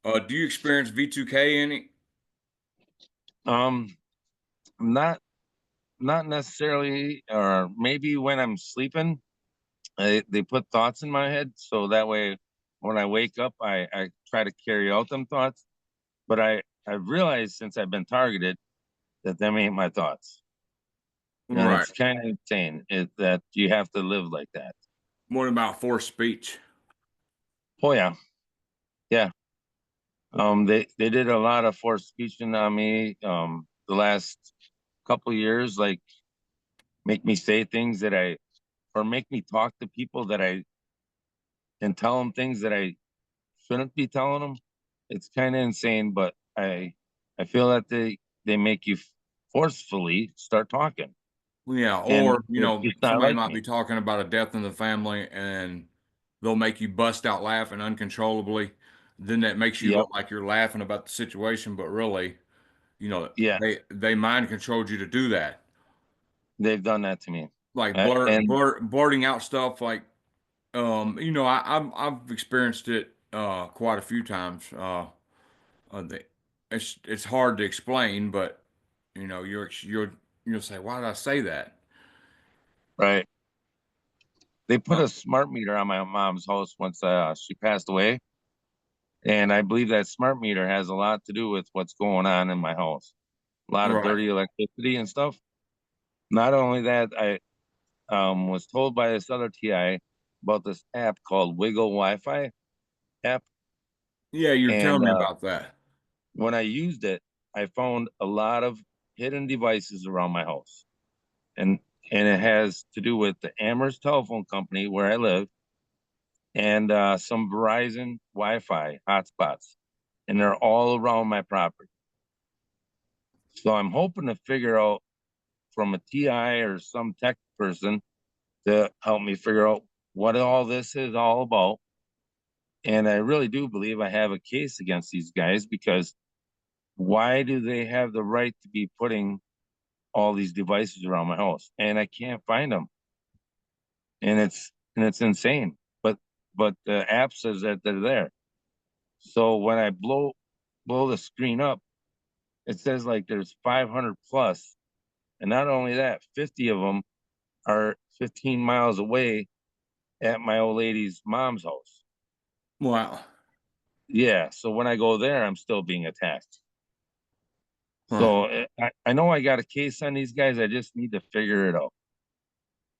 Speaker 1: Do you experience V2K any?
Speaker 2: Um, not not necessarily, or maybe when I'm sleeping, they put thoughts in my head, so that way when I wake up, I try to carry out them thoughts. But I've realized since I've been targeted that them ain't my thoughts, and
Speaker 1: Right.
Speaker 2: it's kind of insane that you have to live like that.
Speaker 1: What about forced speech?
Speaker 2: Oh yeah, yeah. They did a lot of forced speeching on me the last couple years, like make me say things that I or make me talk to people that I and tell them things that I shouldn't be telling them. It's kind of insane, but I feel that they make you forcefully start talking,
Speaker 1: Yeah,
Speaker 2: and
Speaker 1: or
Speaker 2: it's just not
Speaker 1: somebody
Speaker 2: like
Speaker 1: might be
Speaker 2: me.
Speaker 1: talking about a death in the family and they'll make you bust out laughing uncontrollably. Then that makes you
Speaker 2: Yep,
Speaker 1: look like you're laughing about the situation, but really,
Speaker 2: yeah,
Speaker 1: they mind controlled you to do that.
Speaker 2: they've done that to me,
Speaker 1: Like
Speaker 2: and
Speaker 1: blurting out stuff like I've experienced it quite a few times. The, it's hard to explain, but you'll say, "Why did I say that?"
Speaker 2: right. They put
Speaker 1: Uh,
Speaker 2: a smart meter on my mom's house once she passed away, and I believe that smart meter has a lot to do with what's going on in my house. A lot of
Speaker 1: right.
Speaker 2: dirty electricity and stuff. Not only that, I was told by this other TI about this app called Wiggle Wi-Fi app,
Speaker 1: Yeah, you're
Speaker 2: and
Speaker 1: telling me about that.
Speaker 2: when I used it, I found a lot of hidden devices around my house, and and it has to do with the Amherst Telephone Company where I live, and some Verizon Wi-Fi hotspots, and they're all around my property. So I'm hoping to figure out from a TI or some tech person to help me figure out what all this is all about. And I really do believe I have a case against these guys because why do they have the right to be putting all these devices around my house? And I can't find them. And it's insane. But the app says that they're there. So when I blow the screen up, it says like there's 500 plus. And not only that, 50 of them are 15 miles away at my old lady's mom's house.
Speaker 1: Wow.
Speaker 2: Yeah. So when I go there, I'm still being attacked.
Speaker 1: Huh.
Speaker 2: So I know I got a case on these guys. I just need to figure it out.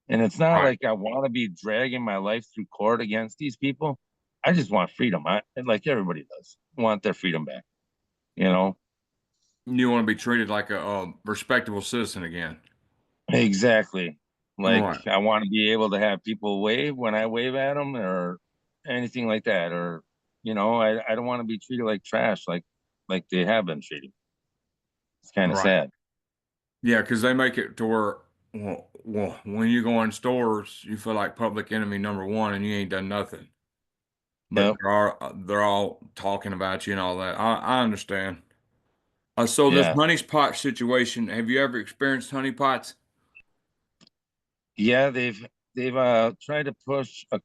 Speaker 2: And it's not
Speaker 1: Right.
Speaker 2: like I want to be dragging my life through court against these people. I just want freedom. Like everybody does, want their freedom back. You know
Speaker 1: You want to be treated like a respectable citizen again.
Speaker 2: exactly. Like
Speaker 1: Right.
Speaker 2: I want to be able to have people wave when I wave at them, or anything like that. Or I don't want to be treated like trash, like they have been treated. It's kind of
Speaker 1: Right.
Speaker 2: sad.
Speaker 1: Yeah, because they make it to where, when you go in stores, you feel like public enemy number one, and you ain't done nothing. But
Speaker 2: Yep.
Speaker 1: they're all talking about you and all that. I understand. So this
Speaker 2: Yeah.
Speaker 1: honeypot situation, have you ever experienced honeypots?
Speaker 2: Yeah. They've tried to push a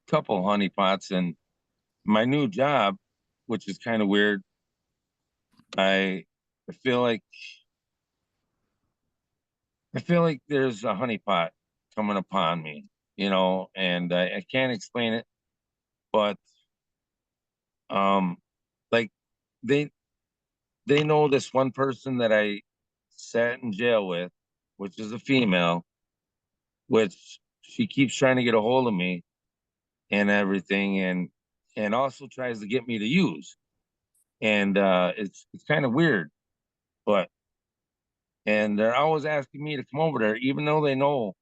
Speaker 2: couple honeypots, and my new job, which is kind of weird. I I feel like I feel like there's a honeypot coming upon me, and I can't explain it, but um, like they they know this one person that I sat in jail with, which is a female, which she keeps trying to get a hold of me and everything, and also tries to get me to use. And it's kind of weird, but and they're always asking me to come over there, even though they know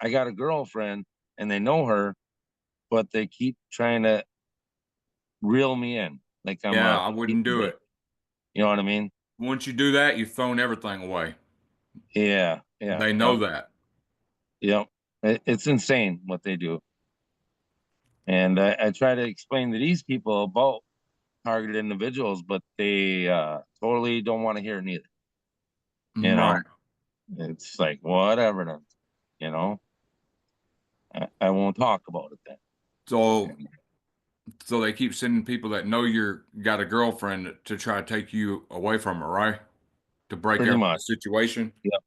Speaker 2: I got a girlfriend and they know her, but they keep trying to reel me in like I'm
Speaker 1: Yeah,
Speaker 2: a
Speaker 1: I
Speaker 2: piece
Speaker 1: wouldn't
Speaker 2: of
Speaker 1: do
Speaker 2: dirt.
Speaker 1: it.
Speaker 2: You know what I mean?
Speaker 1: Once you do that, you've thrown everything away.
Speaker 2: Yeah, yeah,
Speaker 1: They know
Speaker 2: yep,
Speaker 1: that.
Speaker 2: yep. It's insane what they do. And I try to explain to these people about targeted individuals, but they totally don't want to hear neither. You
Speaker 1: Right.
Speaker 2: know, it's like whatever. Then, you know, I won't talk about it then.
Speaker 1: So
Speaker 2: And
Speaker 1: so they keep sending people that know you're got a girlfriend to try to take you away from her, right? To break
Speaker 2: pretty
Speaker 1: up
Speaker 2: much.
Speaker 1: the situation.
Speaker 2: Yep,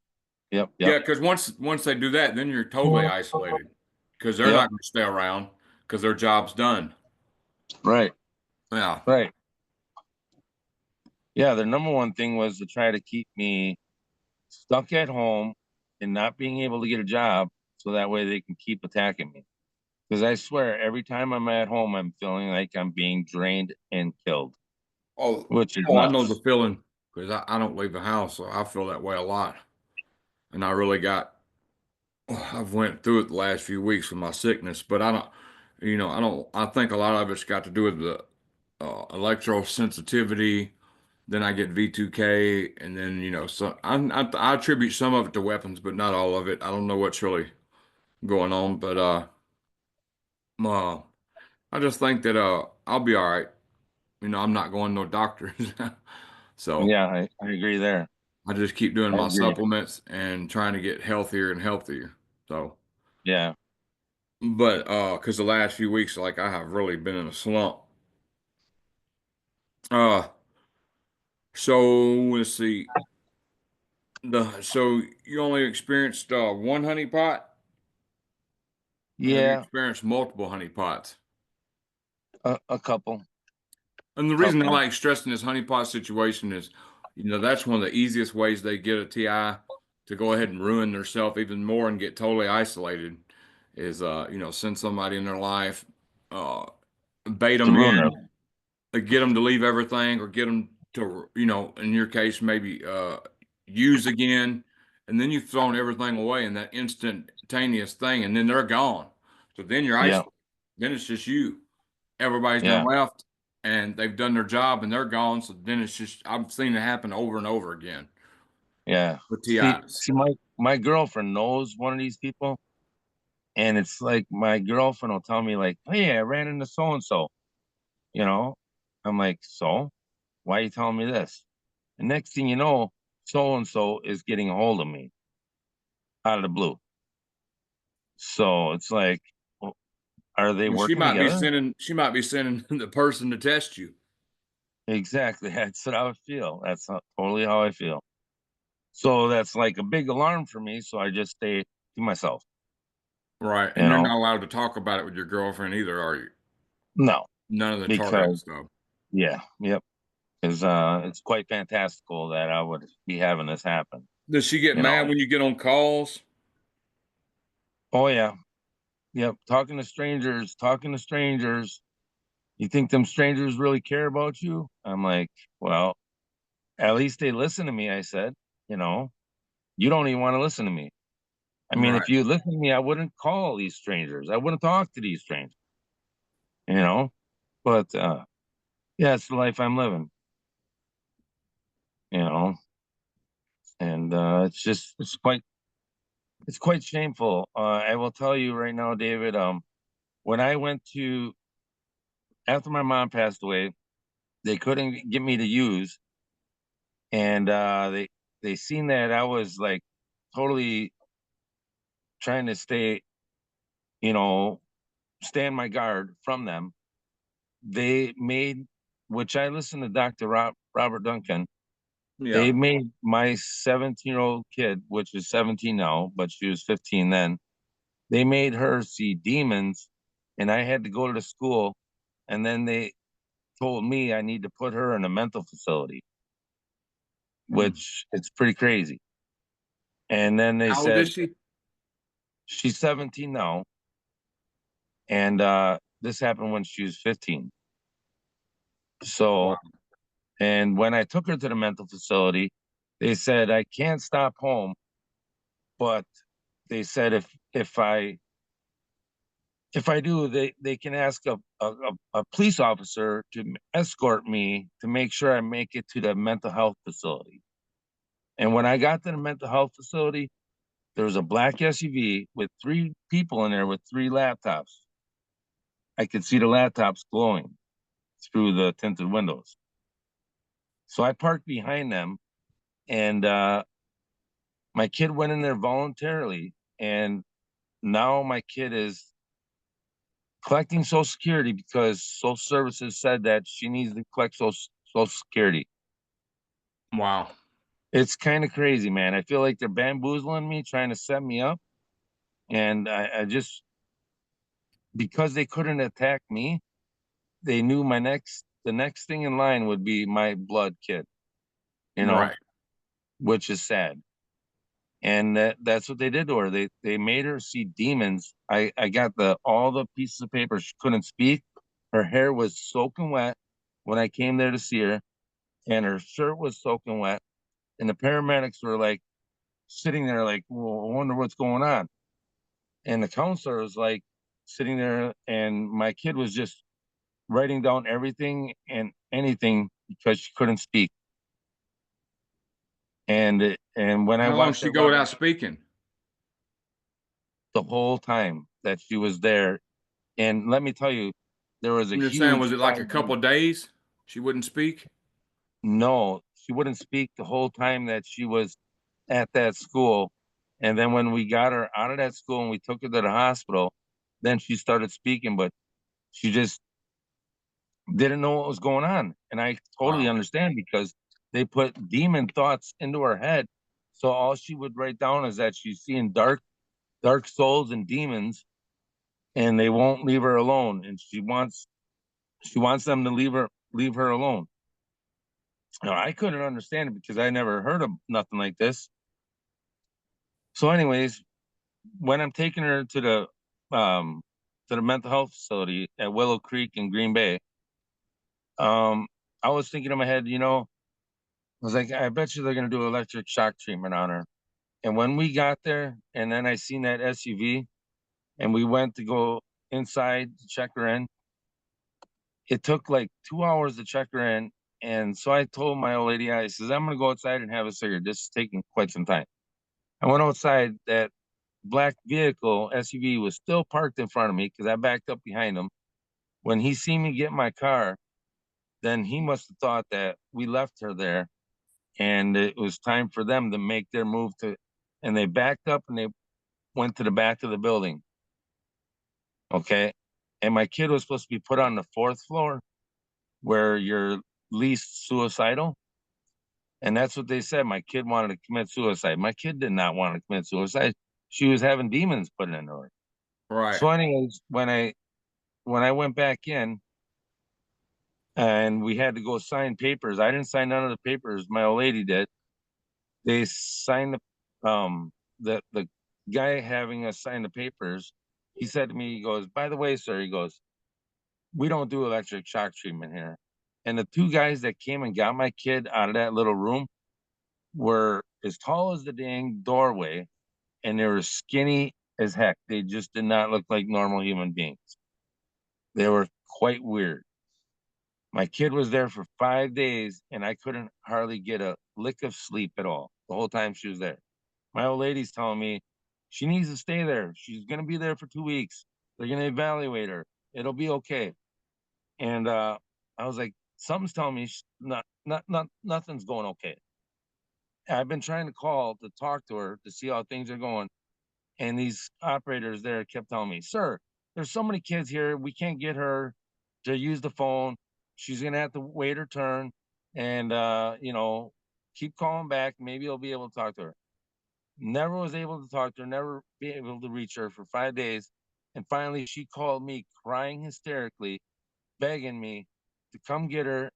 Speaker 2: yep, yep.
Speaker 1: Yeah, because once they do that, then you're totally isolated because they're
Speaker 2: Yep.
Speaker 1: not going to stay around because their job's done.
Speaker 2: Right.
Speaker 1: Yeah.
Speaker 2: Right. Yeah. The number one thing was to try to keep me stuck at home and not being able to get a job so that way they can keep attacking me. Because I swear, every time I'm at home, I'm feeling like I'm being drained and killed,
Speaker 1: Oh,
Speaker 2: which is
Speaker 1: I know the
Speaker 2: nuts.
Speaker 1: feeling because I don't leave the house, so I feel that way a lot. And I really got, I've went through it the last few weeks with my sickness, but I don't, I don't, I think a lot of it's got to do with the electrosensitivity. Then I get V2K, and then so I attribute some of it to weapons, but not all of it. I don't know what's really going on, but uh, I just think that I'll be all right. I'm not going to no doctors, so
Speaker 2: Yeah, I agree there.
Speaker 1: I just keep doing
Speaker 2: I
Speaker 1: my
Speaker 2: agree.
Speaker 1: supplements and trying to get healthier and healthier. So,
Speaker 2: Yeah.
Speaker 1: but because the last few weeks, like I have really been in a slump. Uh, so let's see. So you only experienced one honey pot? Or have you
Speaker 2: Yeah.
Speaker 1: experienced multiple honey pots?
Speaker 2: A couple.
Speaker 1: And the reason I
Speaker 2: Couple.
Speaker 1: like stressing this honey pot situation is, that's one of the easiest ways they get a TI to go ahead and ruin themselves even more and get totally isolated is, send somebody in their life, uh, bait
Speaker 2: To
Speaker 1: them
Speaker 2: ruin her.
Speaker 1: in, get them to leave everything or get them to, in your case, maybe use again. And then you've thrown everything away in that instantaneous thing and then they're gone. So then you're
Speaker 2: Yeah.
Speaker 1: isolated. Then it's just you. Everybody's done
Speaker 2: Yeah.
Speaker 1: left and they've done their job and they're gone. So then it's just I've seen it happen over and over again
Speaker 2: Yeah.
Speaker 1: with
Speaker 2: See,
Speaker 1: TIs.
Speaker 2: see, my girlfriend knows one of these people, and it's like my girlfriend will tell me like, "Hey, I ran into so and so." You know, I'm like, "So, why are you telling me this?" And next thing you know, so and so is getting a hold of me out of the blue. So it's like, well, are they
Speaker 1: Well, she
Speaker 2: working
Speaker 1: might be
Speaker 2: together?
Speaker 1: sending she might be sending the person to test you.
Speaker 2: Exactly. That's what I would feel. Totally how I feel. So that's like a big alarm for me. So I just stay to myself.
Speaker 1: Right.
Speaker 2: You
Speaker 1: And you're
Speaker 2: know,
Speaker 1: not allowed to talk about it with your girlfriend either, are you?
Speaker 2: no,
Speaker 1: None of the targeted
Speaker 2: because
Speaker 1: stuff.
Speaker 2: yeah, yep, because it's quite fantastical that I would be having this happen.
Speaker 1: Does she get
Speaker 2: You
Speaker 1: mad
Speaker 2: know,
Speaker 1: when you get on calls?
Speaker 2: oh yeah, yep. Talking to strangers. You think them strangers really care about you? I'm like, well, at least they listen to me. I said, you know, you don't even want to listen to me. I mean, if
Speaker 1: Right.
Speaker 2: you listen to me, I wouldn't call these strangers. I wouldn't talk to these strangers. You know, but yeah, it's the life I'm living. You know, and it's quite shameful. I will tell you right now, David. When I went to after my mom passed away, they couldn't get me to use, and they seen that I was like totally trying to stay, you know, stand my guard from them. They made, which I listened to Robert Duncan. They
Speaker 1: Yeah.
Speaker 2: made my 17-year-old kid, which is 17 now, but she was 15 then. They made her see demons, and I had to go to the school. And then they told me I need to put her in a mental facility,
Speaker 1: Mm.
Speaker 2: which it's pretty crazy. And then they
Speaker 1: How old
Speaker 2: said
Speaker 1: is she?
Speaker 2: she's 17 now, and this happened when she was 15.
Speaker 1: Wow.
Speaker 2: So, and when I took her to the mental facility, they said I can't stop home, but they said if I do, they can ask a police officer to escort me to make sure I make it to the mental health facility. And when I got to the mental health facility, there was a black SUV with three people in there with three laptops. I could see the laptops glowing through the tinted windows. So I parked behind them, and my kid went in there voluntarily. And now my kid is collecting Social Security because Social Services said that she needs to collect Social Security.
Speaker 1: Wow.
Speaker 2: It's kind of crazy, man. I feel like they're bamboozling me, trying to set me up. And I just, because they couldn't attack me, they knew the next thing in line would be my blood kid, you know,
Speaker 1: Right.
Speaker 2: which is sad. And that's what they did to her. They made her see demons. I got all the pieces of paper. She couldn't speak. Her hair was soaking wet when I came there to see her, and her shirt was soaking wet. And the paramedics were like sitting there, like, well, I wonder what's going on. And the counselor was like sitting there, and my kid was just writing down everything and anything because she couldn't speak. And when I
Speaker 1: How long did
Speaker 2: watched
Speaker 1: she
Speaker 2: that
Speaker 1: go
Speaker 2: Robert
Speaker 1: without speaking?
Speaker 2: the whole time that she was there, and let me tell you, there was a
Speaker 1: I'm just saying,
Speaker 2: huge
Speaker 1: was it like a couple
Speaker 2: 5G.
Speaker 1: of days she wouldn't speak?
Speaker 2: No, she wouldn't speak the whole time that she was at that school. And then when we got her out of that school and we took her to the hospital, then she started speaking, but she just didn't know what was going on. And I totally
Speaker 1: Wow.
Speaker 2: understand because they put demon thoughts into her head. So all she would write down is that she's seeing dark souls and demons, and they won't leave her alone. And she wants them to leave her alone. Now, I couldn't understand it because I never heard of nothing like this. So, anyways, when I'm taking her to the mental health facility at Willow Creek in Green Bay, um, I was thinking in my head, I was like, I bet you they're gonna do electric shock treatment on her. And when we got there, and then I seen that SUV, and we went to go inside to check her in, it took like 2 hours to check her in. And so I told my old lady, I says, I'm gonna go outside and have a cigarette. This is taking quite some time. I went outside. That black vehicle SUV was still parked in front of me because I backed up behind him. When he seen me get in my car, then he must have thought that we left her there, and it was time for them to make their move and they backed up and they went to the back of the building. Okay. And my kid was supposed to be put on the fourth floor where you're least suicidal. And that's what they said. My kid wanted to commit suicide. My kid did not want to commit suicide. She was having demons put into her.
Speaker 1: Right.
Speaker 2: So, anyways, when I went back in and we had to go sign papers, I didn't sign none of the papers. My old lady did. They signed the guy having us sign the papers. He said to me, he goes, by the way, sir, he goes, we don't do electric shock treatment here. And the two guys that came and got my kid out of that little room were as tall as the dang doorway, and they were skinny as heck. They just did not look like normal human beings. They were quite weird. My kid was there for 5 days, and I couldn't hardly get a lick of sleep at all the whole time she was there. My old lady's telling me she needs to stay there. She's going to be there for 2 weeks. They're going to evaluate her. It'll be okay. And I was like, something's telling me nothing's going okay. I've been trying to call to talk to her to see how things are going. And these operators there kept telling me, sir, there's so many kids here. We can't get her to use the phone. She's going to have to wait her turn and, keep calling back. Maybe I'll be able to talk to her. Never was able to talk to her, never be able to reach her for 5 days. And finally, she called me crying hysterically, begging me to come get her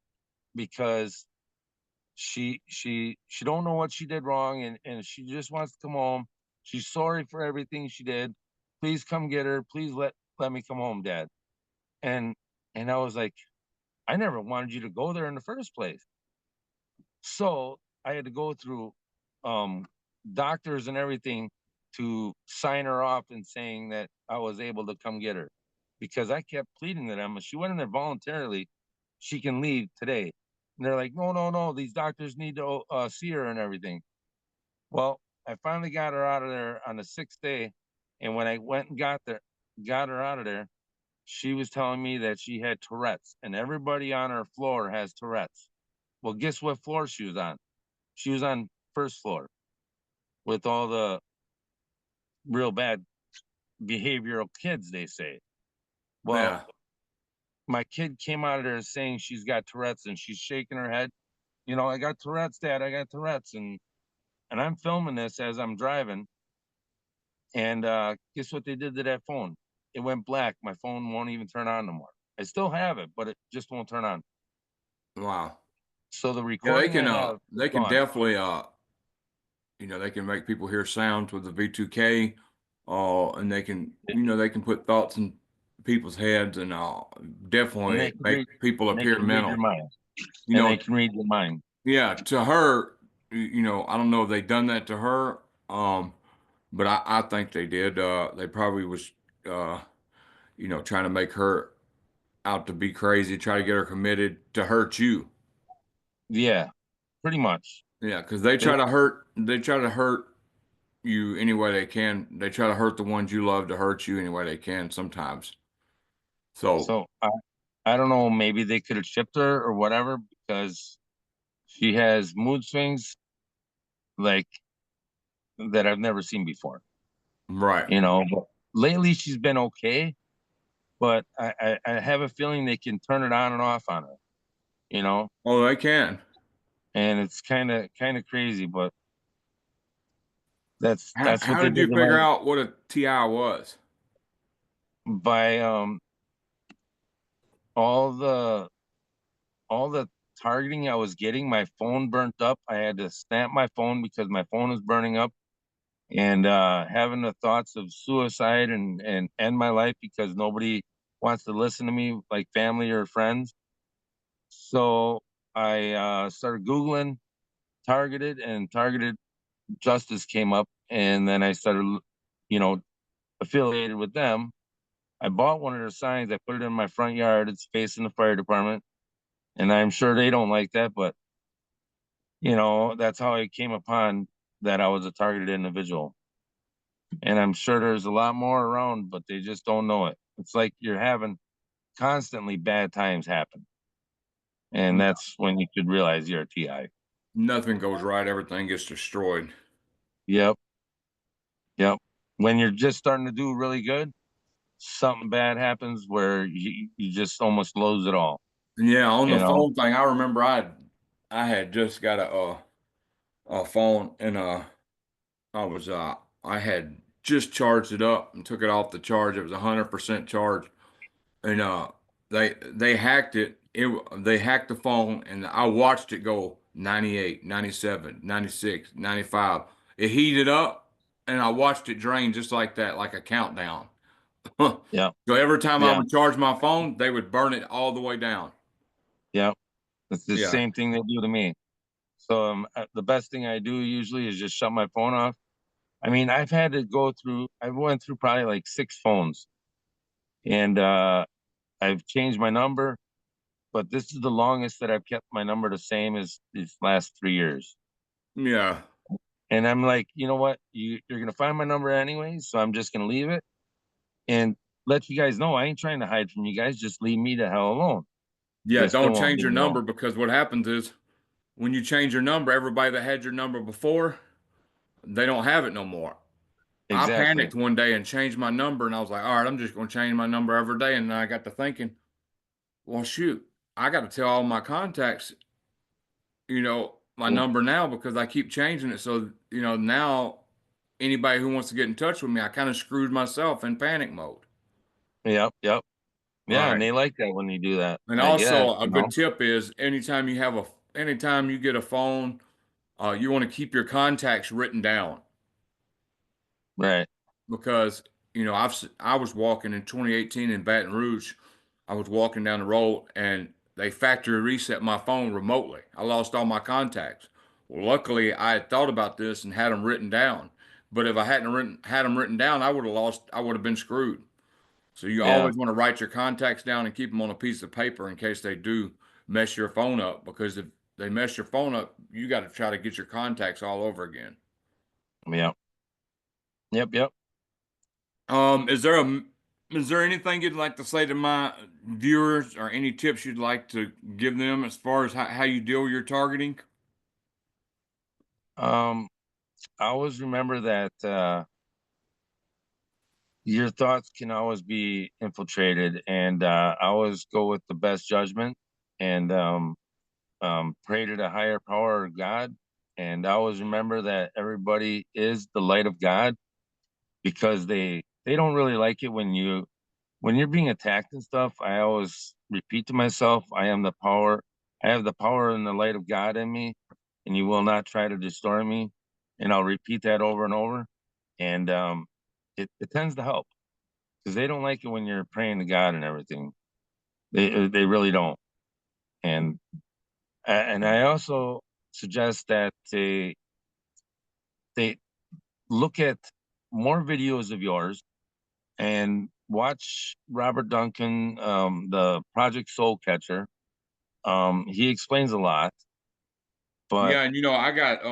Speaker 2: because She don't know what she did wrong, and she just wants to come home. She's sorry for everything she did. Please come get her. Please let me come home, Dad. And and I was like, I never wanted you to go there in the first place. So I had to go through um doctors and everything to sign her off and saying that I was able to come get her, because I kept pleading to them. If she went in there voluntarily, she can leave today. And they're like, no, no, no, these doctors need to see her and everything. Well, I finally got her out of there on the sixth day. And when I went and got her out of there, she was telling me that she had Tourette's, and everybody on her floor has Tourette's. Well, guess what floor she was on? She was on first floor with all the real bad behavioral kids, they say. Well,
Speaker 1: Yeah.
Speaker 2: my kid came out of there saying she's got Tourette's, and she's shaking her head. You know, I got Tourette's, Dad. I got Tourette's, and I'm filming this as I'm driving. And guess what they did to that phone? It went black. My phone won't even turn on no more. I still have it, but it just won't turn on.
Speaker 1: Wow.
Speaker 2: So the
Speaker 1: Yeah,
Speaker 2: recording I have is
Speaker 1: they can
Speaker 2: gone.
Speaker 1: definitely they can make people hear sounds with the V2K, and they can, they can put thoughts in people's heads and
Speaker 2: And
Speaker 1: definitely make people
Speaker 2: they
Speaker 1: appear
Speaker 2: can read your
Speaker 1: mental.
Speaker 2: mind.
Speaker 1: You
Speaker 2: And they
Speaker 1: know,
Speaker 2: can read your mind.
Speaker 1: yeah, to her, I don't know if they done that to her, but I think they did. They probably was, uh, trying to make her out to be crazy, try to get her committed to hurt you.
Speaker 2: Yeah, pretty much.
Speaker 1: Yeah, because
Speaker 2: They,
Speaker 1: they try to hurt you any way they can. They try to hurt the ones you love to hurt you any way they can sometimes. So,
Speaker 2: so I don't know, maybe they could have shipped her or whatever, because she has mood swings like that I've never seen before.
Speaker 1: right.
Speaker 2: But lately she's been okay, but I have a feeling they can turn it on and off on her, you know,
Speaker 1: Oh, they can.
Speaker 2: and it's kind of crazy, but that's what
Speaker 1: How
Speaker 2: they
Speaker 1: did
Speaker 2: did
Speaker 1: you
Speaker 2: to
Speaker 1: figure
Speaker 2: my
Speaker 1: out what a TI was?
Speaker 2: by all the all the targeting I was getting. My phone burnt up. I had to snap my phone because my phone was burning up, and having the thoughts of suicide and end my life because nobody wants to listen to me, like family or friends. So I started Googling targeted, and targeted justice came up, and then I started, you know, affiliated with them. I bought one of their signs. I put it in my front yard. It's facing the fire department, and I'm sure they don't like that, but that's how I came upon that I was a targeted individual. And I'm sure there's a lot more around, but they just don't know it. It's like you're having constantly bad times happen. And that's when you should realize you're a TI.
Speaker 1: Nothing goes right, everything gets destroyed.
Speaker 2: Yep. Yep. When you're just starting to do really good, something bad happens where you just almost lose it all,
Speaker 1: Yeah, on the
Speaker 2: you know?
Speaker 1: phone thing, I remember I had just got a phone and I had just charged it up and took it off the charge. It was 100% charge. And they hacked it. They hacked the phone and I watched it go 98, 97, 96, 95. It heated up and I watched it drain just like that, like a countdown.
Speaker 2: Yeah.
Speaker 1: So every time I
Speaker 2: Yeah.
Speaker 1: would charge my phone, they would burn it all the way down.
Speaker 2: Yeah. It's the
Speaker 1: Yeah.
Speaker 2: same thing they do to me. So the best thing I do usually is just shut my phone off. I mean, I went through probably like six phones, and I've changed my number, but this is the longest that I've kept my number the same as these last 3 years.
Speaker 1: Yeah.
Speaker 2: And I'm like, you know what? You're going to find my number anyway. So I'm just going to leave it and let you guys know I ain't trying to hide from you guys. Just leave me the hell alone.
Speaker 1: Yeah.
Speaker 2: They still
Speaker 1: Don't
Speaker 2: won't
Speaker 1: change
Speaker 2: leave
Speaker 1: your
Speaker 2: me alone.
Speaker 1: number because what happens is when you change your number, everybody that had your number before, they don't have it no more. I
Speaker 2: Exactly.
Speaker 1: panicked one day and changed my number, and I was like, all right, I'm just going to change my number every day. And then I got to thinking, well, shoot, I got to tell all my contacts, my
Speaker 2: Yeah.
Speaker 1: number now because I keep changing it. So, now anybody who wants to get in touch with me, I kind of screwed myself in panic mode.
Speaker 2: Yep. Yep.
Speaker 1: All
Speaker 2: Yeah. And
Speaker 1: right.
Speaker 2: they like that when you do that.
Speaker 1: And
Speaker 2: I guess,
Speaker 1: also, a good tip is anytime you have anytime you get a phone, you want to keep your contacts written down
Speaker 2: Right.
Speaker 1: because I was walking in 2018 in Baton Rouge. I was walking down the road and they factory reset my phone remotely. I lost all my contacts. Well, luckily I had thought about this and had them written down. But if I hadn't had them written down, I would have been screwed. So you
Speaker 2: Yeah.
Speaker 1: always want to write your contacts down and keep them on a piece of paper in case they do mess your phone up. Because if they mess your phone up, you got to try to get your contacts all over again.
Speaker 2: Yeah. Yep. Yep.
Speaker 1: Is there anything you'd like to say to my viewers, or any tips you'd like to give them as far as how you deal with your targeting?
Speaker 2: Um, I always remember that your thoughts can always be infiltrated, and I always go with the best judgment and pray to the higher power of God. And I always remember that everybody is the light of God because they don't really like it when you're being attacked and stuff. I always repeat to myself, I am the power. I have the power and the light of God in me, and you will not try to destroy me. And I'll repeat that over and over. And it tends to help because they don't like it when you're praying to God and everything. They really don't. And and I also suggest that they look at more videos of yours and watch Robert Duncan, the Project Soul Catcher. He explains a lot, but
Speaker 1: Yeah, and I got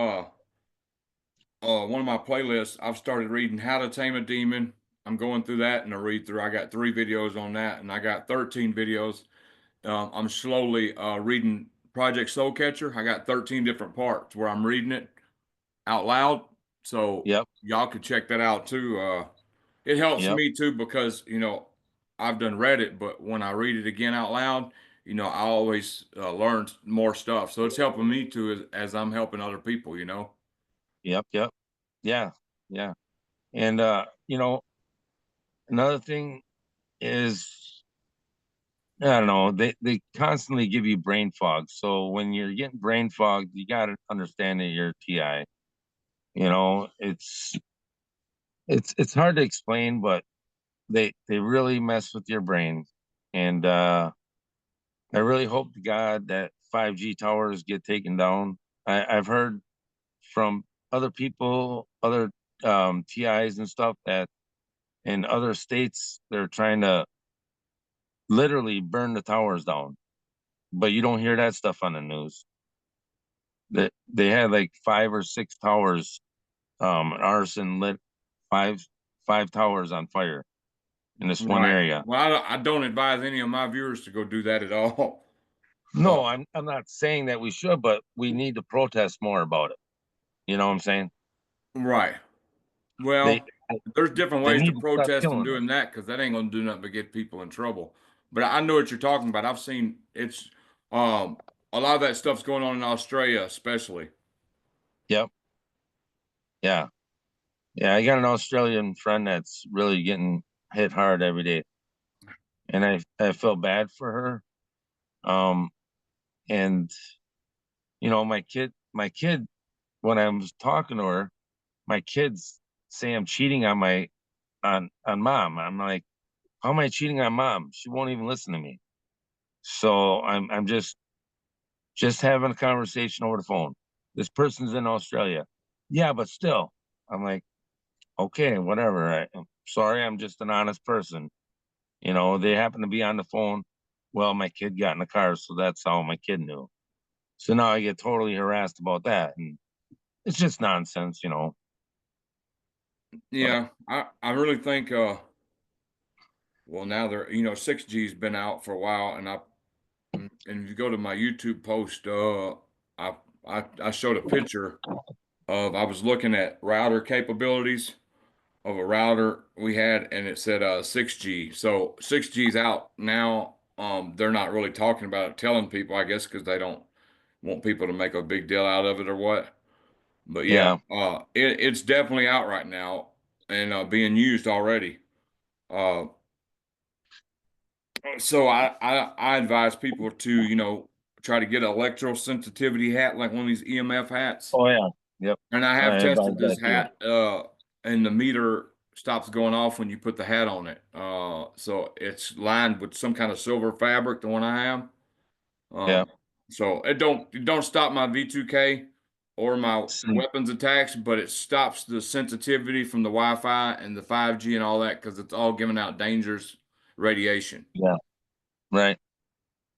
Speaker 1: one of my playlists. I've started reading How to Tame a Demon. I'm going through that and a read through. I got 3 videos on that, and I got 13 videos. I'm slowly reading Project Soul Catcher. I got 13 different parts where I'm reading it out loud. So
Speaker 2: yep,
Speaker 1: y'all could check that out too. It helps
Speaker 2: yep,
Speaker 1: me too because I've done read it, but when I read it again out loud, I always learn more stuff. So it's helping me too as I'm helping other people.
Speaker 2: yep, yep, yeah, yeah. And another thing is I don't know, they constantly give you brain fog. So when you're getting brain fog, you gotta understand that you're TI. It's hard to explain, but they really mess with your brain. And I really hope to God that 5G towers get taken down. I've heard from other people, other TIs and stuff, that in other states they're trying to literally burn the towers down, but you don't hear that stuff on the news. That they had like 5 or 6 towers, arson lit five five towers on fire in this one
Speaker 1: Right.
Speaker 2: area.
Speaker 1: Well, I don't advise any of my viewers to go do that at all. Uh,
Speaker 2: No, I'm not saying that we should, but we need to protest more about it. You know what I'm saying?
Speaker 1: right.
Speaker 2: They
Speaker 1: Well, there's different
Speaker 2: they
Speaker 1: ways to
Speaker 2: need to stop
Speaker 1: protest and
Speaker 2: killing us.
Speaker 1: doing that because that ain't gonna do nothing but get people in trouble. But I know what you're talking about. I've seen it's um a lot of that stuff's going on in Australia, especially.
Speaker 2: Yep. Yeah. Yeah. I got an Australian friend that's really getting hit hard every day, and I feel bad for her. Um, and my kid, when I was talking to her, my kids say I'm cheating on my on mom. I'm like, how am I cheating on mom? She won't even listen to me. So I'm just having a conversation over the phone. This person's in Australia. Yeah, but still, I'm like, okay, whatever. I'm sorry, I'm just an honest person. They happen to be on the phone. Well, my kid got in the car, so that's how my kid knew. So now I get totally harassed about that. And it's just nonsense. But
Speaker 1: Yeah, I really think well now they're 6G's been out for a while, and if you go to my YouTube post, I I showed a picture of I was looking at router capabilities of a router we had, and it said 6G. So 6G's out now. They're not really talking about it, telling people, I guess, because they don't want people to make a big deal out of it or what. But yeah,
Speaker 2: yeah,
Speaker 1: it's definitely out right now and being used already. So I advise people to try to get an electrosensitivity hat, like one of these EMF hats.
Speaker 2: Oh yeah. Yep.
Speaker 1: And I
Speaker 2: I
Speaker 1: have tested
Speaker 2: advise
Speaker 1: this
Speaker 2: that too.
Speaker 1: hat, and the meter stops going off when you put the hat on it. So it's lined with some kind of silver fabric, the one I have.
Speaker 2: Yeah.
Speaker 1: Um, so it don't stop my V2K or my
Speaker 2: Same.
Speaker 1: weapons attacks, but it stops the sensitivity from the Wi-Fi and the 5G and all that because it's all giving out dangerous radiation.
Speaker 2: Yeah. Right.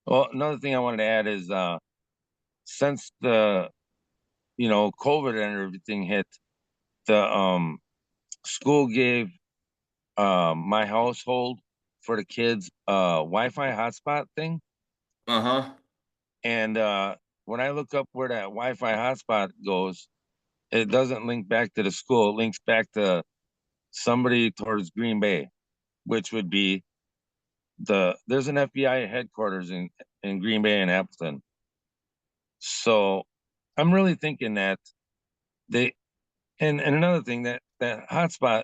Speaker 2: Well, another thing I wanted to add is since the COVID and everything hit, the school gave my household for the kids Wi-Fi hotspot thing.
Speaker 1: Uh-huh.
Speaker 2: And when I look up where that Wi-Fi hotspot goes, it doesn't link back to the school. It links back to somebody towards Green Bay, which would be there's an FBI headquarters in Green Bay and Appleton. So I'm really thinking that they and another thing that hotspot,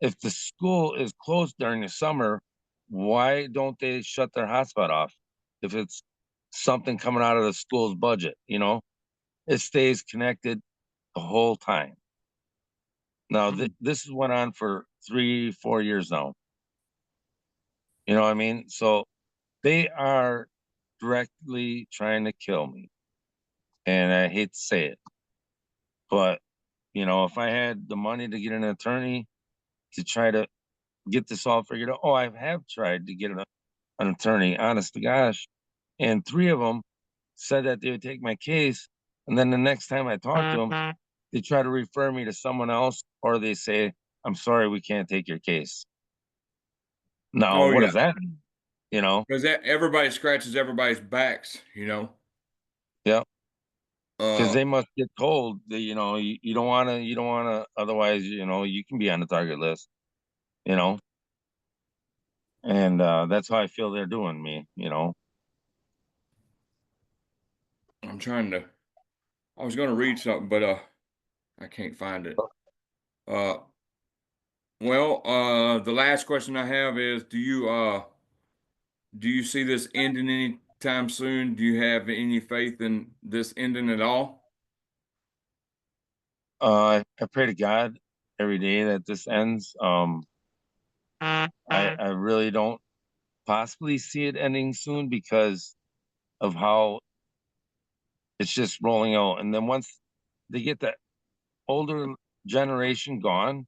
Speaker 2: if the school is closed during the summer, why don't they shut their hotspot off? If it's something coming out of the school's budget, it stays connected the whole time. Now, this has went on for 3, 4 years now. You know what I mean? So they are directly trying to kill me. And I hate to say it, but if I had the money to get an attorney to try to get this all figured out, oh, I have tried to get an attorney, honest to gosh. And three of them said that they would take my case. And then the next time I talk to them, they try to refer me to someone else, or they say, I'm sorry, we can't take your case. Now,
Speaker 1: Oh
Speaker 2: what
Speaker 1: yeah,
Speaker 2: does that mean? You know?
Speaker 1: because everybody scratches everybody's backs, you know.
Speaker 2: Yeah. Because
Speaker 1: Uh,
Speaker 2: they must get told that, you don't want to, otherwise, you can be on the target list, you know? And that's how I feel they're doing me.
Speaker 1: I'm trying to. I was going to read something, but I can't find it. Uh, the last question I have is, do you see this ending anytime soon? Do you have any faith in this ending at all?
Speaker 2: I pray to God every day that this ends. I really don't possibly see it ending soon because of how it's just rolling out. And then once they get the older generation gone,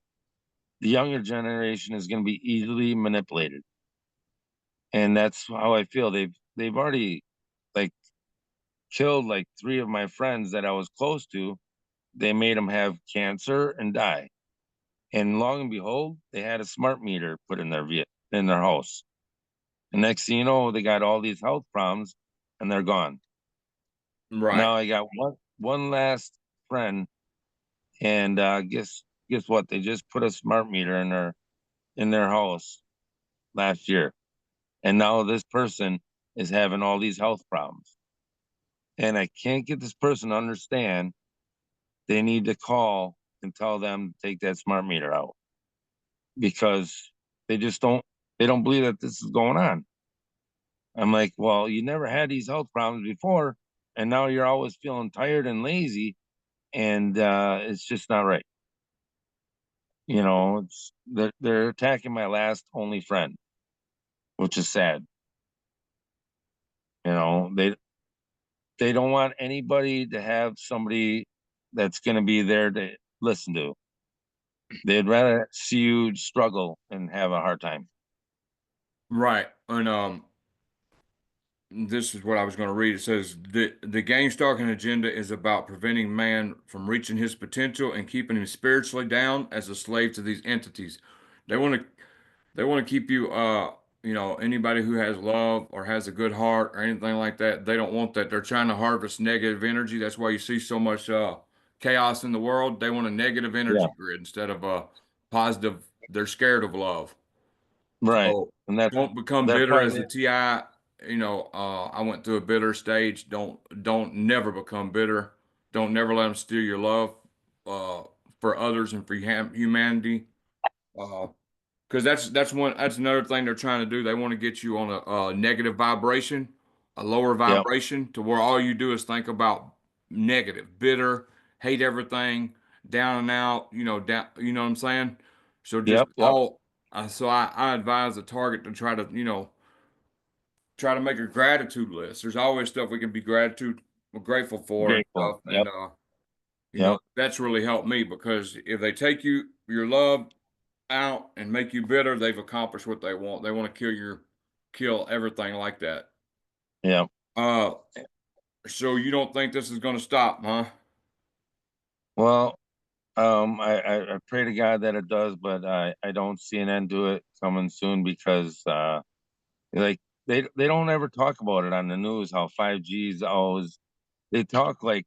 Speaker 2: the younger generation is going to be easily manipulated. And that's how I feel. They've already like killed like three of my friends that I was close to. They made them have cancer and die. And long and behold, they had a smart meter put in in their house. And next thing you know, they got all these health problems and they're gone.
Speaker 1: Right.
Speaker 2: Now I got one last friend, and guess what? They just put a smart meter in their house last year, and now this person is having all these health problems, and I can't get this person to understand. They need to call and tell them to take that smart meter out because they just don't believe that this is going on. I'm like, well, you never had these health problems before, and now you're always feeling tired and lazy, and it's just not right. They're attacking my last only friend, which is sad. They don't want anybody to have somebody that's going to be there to listen to. They'd rather see you struggle and have a hard time.
Speaker 1: Right. And this is what I was going to read. It says the game stalking agenda is about preventing man from reaching his potential and keeping him spiritually down as a slave to these entities. They want to they want to keep you anybody who has love or has a good heart or anything like that, they don't want that. They're trying to harvest negative energy. That's why you see so much chaos in the world. They want a negative
Speaker 2: Yeah,
Speaker 1: energy grid instead of a positive. They're scared of love.
Speaker 2: right.
Speaker 1: So
Speaker 2: And that's
Speaker 1: don't become
Speaker 2: their
Speaker 1: bitter as a
Speaker 2: primary.
Speaker 1: TI. I went through a bitter stage. Don't never become bitter. Don't never let them steal your love uh, for others and for humanity. Because that's another thing they're trying to do. They want to get you on a negative vibration. a lower
Speaker 2: Yep.
Speaker 1: vibration to where all you do is think about negative, bitter, hate everything, down and out, down, you know what I'm saying? So just
Speaker 2: Yep. Yep.
Speaker 1: so I advise the target to try to, try to make a gratitude list. There's always stuff we can be grateful for and
Speaker 2: Grateful.
Speaker 1: stuff. And,
Speaker 2: Yep. Yep.
Speaker 1: that's really helped me because if they take your love out and make you bitter, they've accomplished what they want. They want to kill everything like that.
Speaker 2: Yep.
Speaker 1: Uh, so you don't think this is going to stop, huh?
Speaker 2: Well, I pray to God that it does, but I don't see an end to it coming soon because like they don't ever talk about it on the news how 5G is always they talk like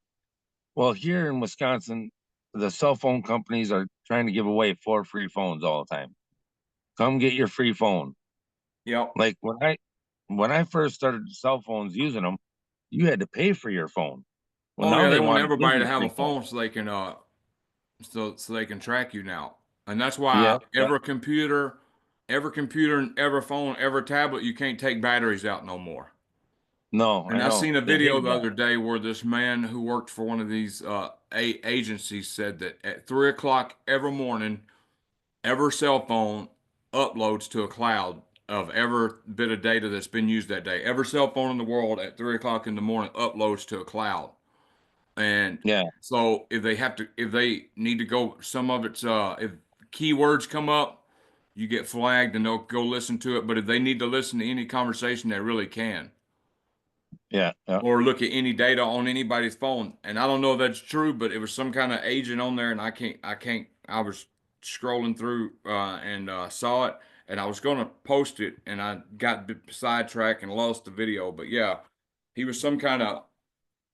Speaker 2: well here in Wisconsin the cell phone companies are trying to give away 4 free phones all the time. Come get your free phone.
Speaker 1: Yep.
Speaker 2: Like when I first started cell phones using them, you had to pay for your phone. Well,
Speaker 1: Oh
Speaker 2: now
Speaker 1: yeah, they
Speaker 2: they
Speaker 1: want
Speaker 2: want to give
Speaker 1: everybody to
Speaker 2: you
Speaker 1: have a
Speaker 2: free phone.
Speaker 1: phone so they can so they can track you now. And that's why
Speaker 2: Yep, yep.
Speaker 1: every computer and every phone, every tablet, you can't take batteries out no more.
Speaker 2: No,
Speaker 1: And
Speaker 2: I
Speaker 1: I
Speaker 2: know.
Speaker 1: seen a
Speaker 2: They
Speaker 1: video
Speaker 2: hated
Speaker 1: the
Speaker 2: that.
Speaker 1: other day where this man who worked for one of these agencies said that at 3 o'clock every morning, every cell phone uploads to a cloud of every bit of data that's been used that day. Every cell phone in the world at 3 o'clock in the morning uploads to a cloud. And
Speaker 2: Yeah,
Speaker 1: so if they need to go, some of it's, if keywords come up, you get flagged and they'll go listen to it. But if they need to listen to any conversation, they really can
Speaker 2: yeah, yeah.
Speaker 1: or look at any data on anybody's phone. And I don't know if that's true, but it was some kind of agent on there, and I was scrolling through and saw it, and I was gonna post it, and I got sidetracked and lost the video. But yeah, he was some kind of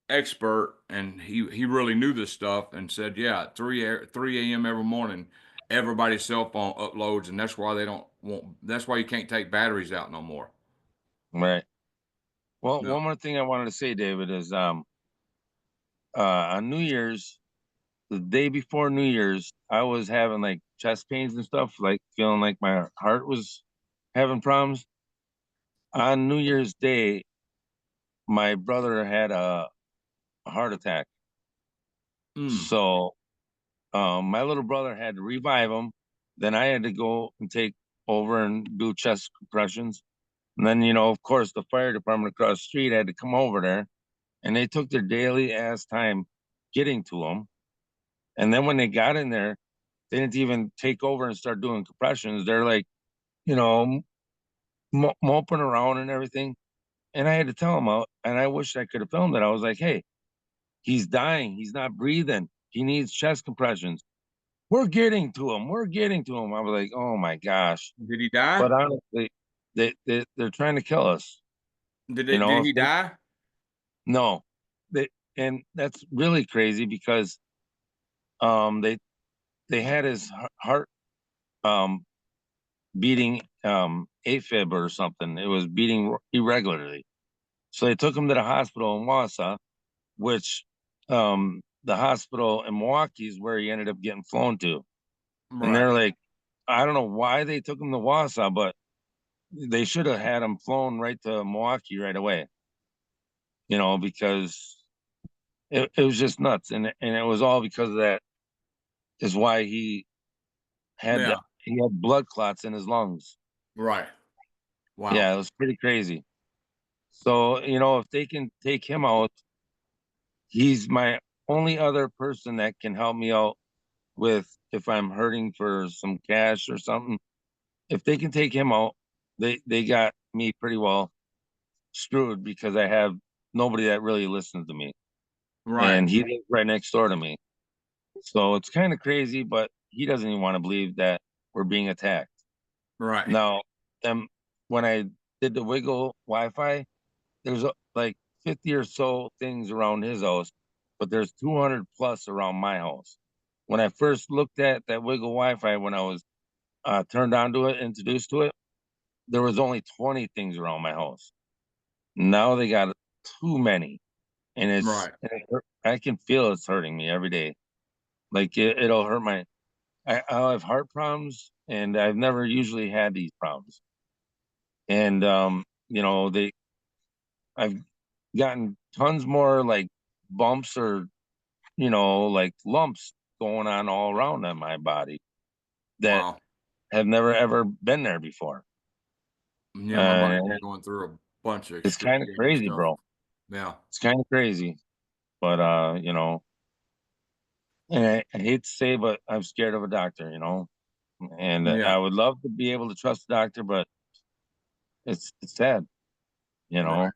Speaker 1: expert, and he really knew this stuff, and said, yeah, at 3 a.m. every morning, everybody's cell phone uploads, and that's why they don't want. That's why you can't take batteries out no more.
Speaker 2: Right. Well,
Speaker 1: No.
Speaker 2: one more thing I wanted to say, David, is on New Year's, the day before New Year's, I was having like chest pains and stuff, like feeling like my heart was having problems. On New Year's Day, my brother had a heart attack.
Speaker 1: Mm.
Speaker 2: So my little brother had to revive him. Then I had to go and take over and do chest compressions. And then, of course, the fire department across the street had to come over there and they took their daily ass time getting to him. And then when they got in there, they didn't even take over and start doing compressions. They're like, you know, moping around and everything. And I had to tell him out, and I wish I could have filmed it. I was like, hey, he's dying. He's not breathing. He needs chest compressions. We're getting to him. We're getting to him. I was like, oh my gosh.
Speaker 1: Did he die?
Speaker 2: But honestly, they're trying to kill us.
Speaker 1: Did
Speaker 2: If
Speaker 1: he
Speaker 2: they
Speaker 1: die?
Speaker 2: no, they and that's really crazy because they had his heart um beating AFib or something. It was beating irregularly. So they took him to the hospital in Wausau, which the hospital in Milwaukee is where he ended up getting flown to. And
Speaker 1: Right.
Speaker 2: they're like, I don't know why they took him to Wausau, but they should have had him flown right to Milwaukee right away, because it was just nuts. And it was all because of that is why
Speaker 1: Yeah.
Speaker 2: he had blood clots in his lungs.
Speaker 1: Right. Wow.
Speaker 2: Yeah, it was pretty crazy. So, if they can take him out, he's my only other person that can help me out with if I'm hurting for some cash or something. If they can take him out, they got me pretty well screwed because I have nobody that really listens to me.
Speaker 1: Right.
Speaker 2: And he lives right next door to me. So it's kind of crazy, but he doesn't even want to believe that we're being attacked.
Speaker 1: Right.
Speaker 2: Now, when I did the Wiggle Wi-Fi, there's like 50 or so things around his house, but there's 200 plus around my house. When I first looked at that Wiggle Wi-Fi, when I was turned on to it, introduced to it, there was only 20 things around my house. Now they got too many, and
Speaker 1: Right.
Speaker 2: I can feel it's hurting me every day. Like it'll hurt I'll have heart problems, and I've never usually had these problems. And they I've gotten tons more like bumps or, like lumps going on all around on my body that
Speaker 1: Wow.
Speaker 2: have never ever been there before.
Speaker 1: Yeah, my
Speaker 2: Uh,
Speaker 1: buddy's been going through a bunch of
Speaker 2: it's kind of
Speaker 1: excruciating
Speaker 2: crazy,
Speaker 1: stuff.
Speaker 2: bro.
Speaker 1: Yeah.
Speaker 2: It's kind of crazy, but and I hate to say, but I'm scared of a doctor, and
Speaker 1: Yeah.
Speaker 2: I would love to be able to trust a doctor, but it's sad, you
Speaker 1: Right.
Speaker 2: know.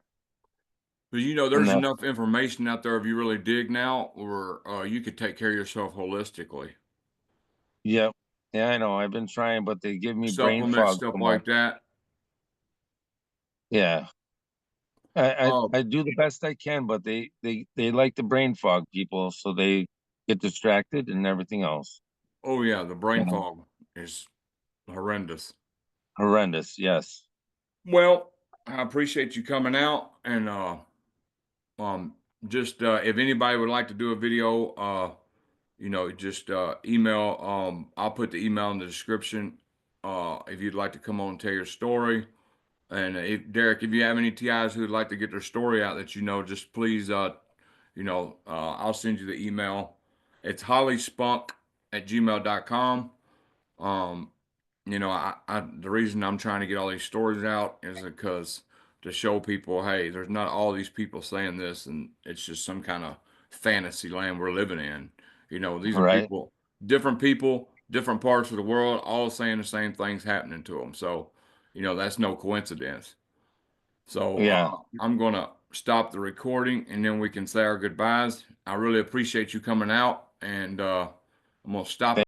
Speaker 1: But
Speaker 2: And
Speaker 1: there's enough information out there if you really dig now, or you could take care of yourself holistically.
Speaker 2: yep, yeah, I know. I've been trying, but they give me brain
Speaker 1: Supplements,
Speaker 2: fog
Speaker 1: stuff
Speaker 2: so much.
Speaker 1: like that.
Speaker 2: Yeah, I, I
Speaker 1: Oh,
Speaker 2: I do the best I can, but they like the brain fog people, so they get distracted and everything else.
Speaker 1: oh yeah, the brain
Speaker 2: You know,
Speaker 1: fog is horrendous.
Speaker 2: horrendous. Yes.
Speaker 1: Well, I appreciate you coming out and um just if anybody would like to do a video, just email I'll put the email in the description if you'd like to come on and tell your story. And if Derek, if you have any TIs who'd like to get their story out that just please I'll send you the email. It's hollyspunk@gmail.com. Um, the reason I'm trying to get all these stories out is because to show people, hey, there's not all these people saying this, and it's just some kind of fantasy land we're living in. These are
Speaker 2: Right.
Speaker 1: people, different parts of the world, all saying the same things happening to them. So, that's no coincidence. So,
Speaker 2: Yeah.
Speaker 1: I'm gonna stop the recording, and then we can say our goodbyes. I really appreciate you coming out, and I'm gonna stop.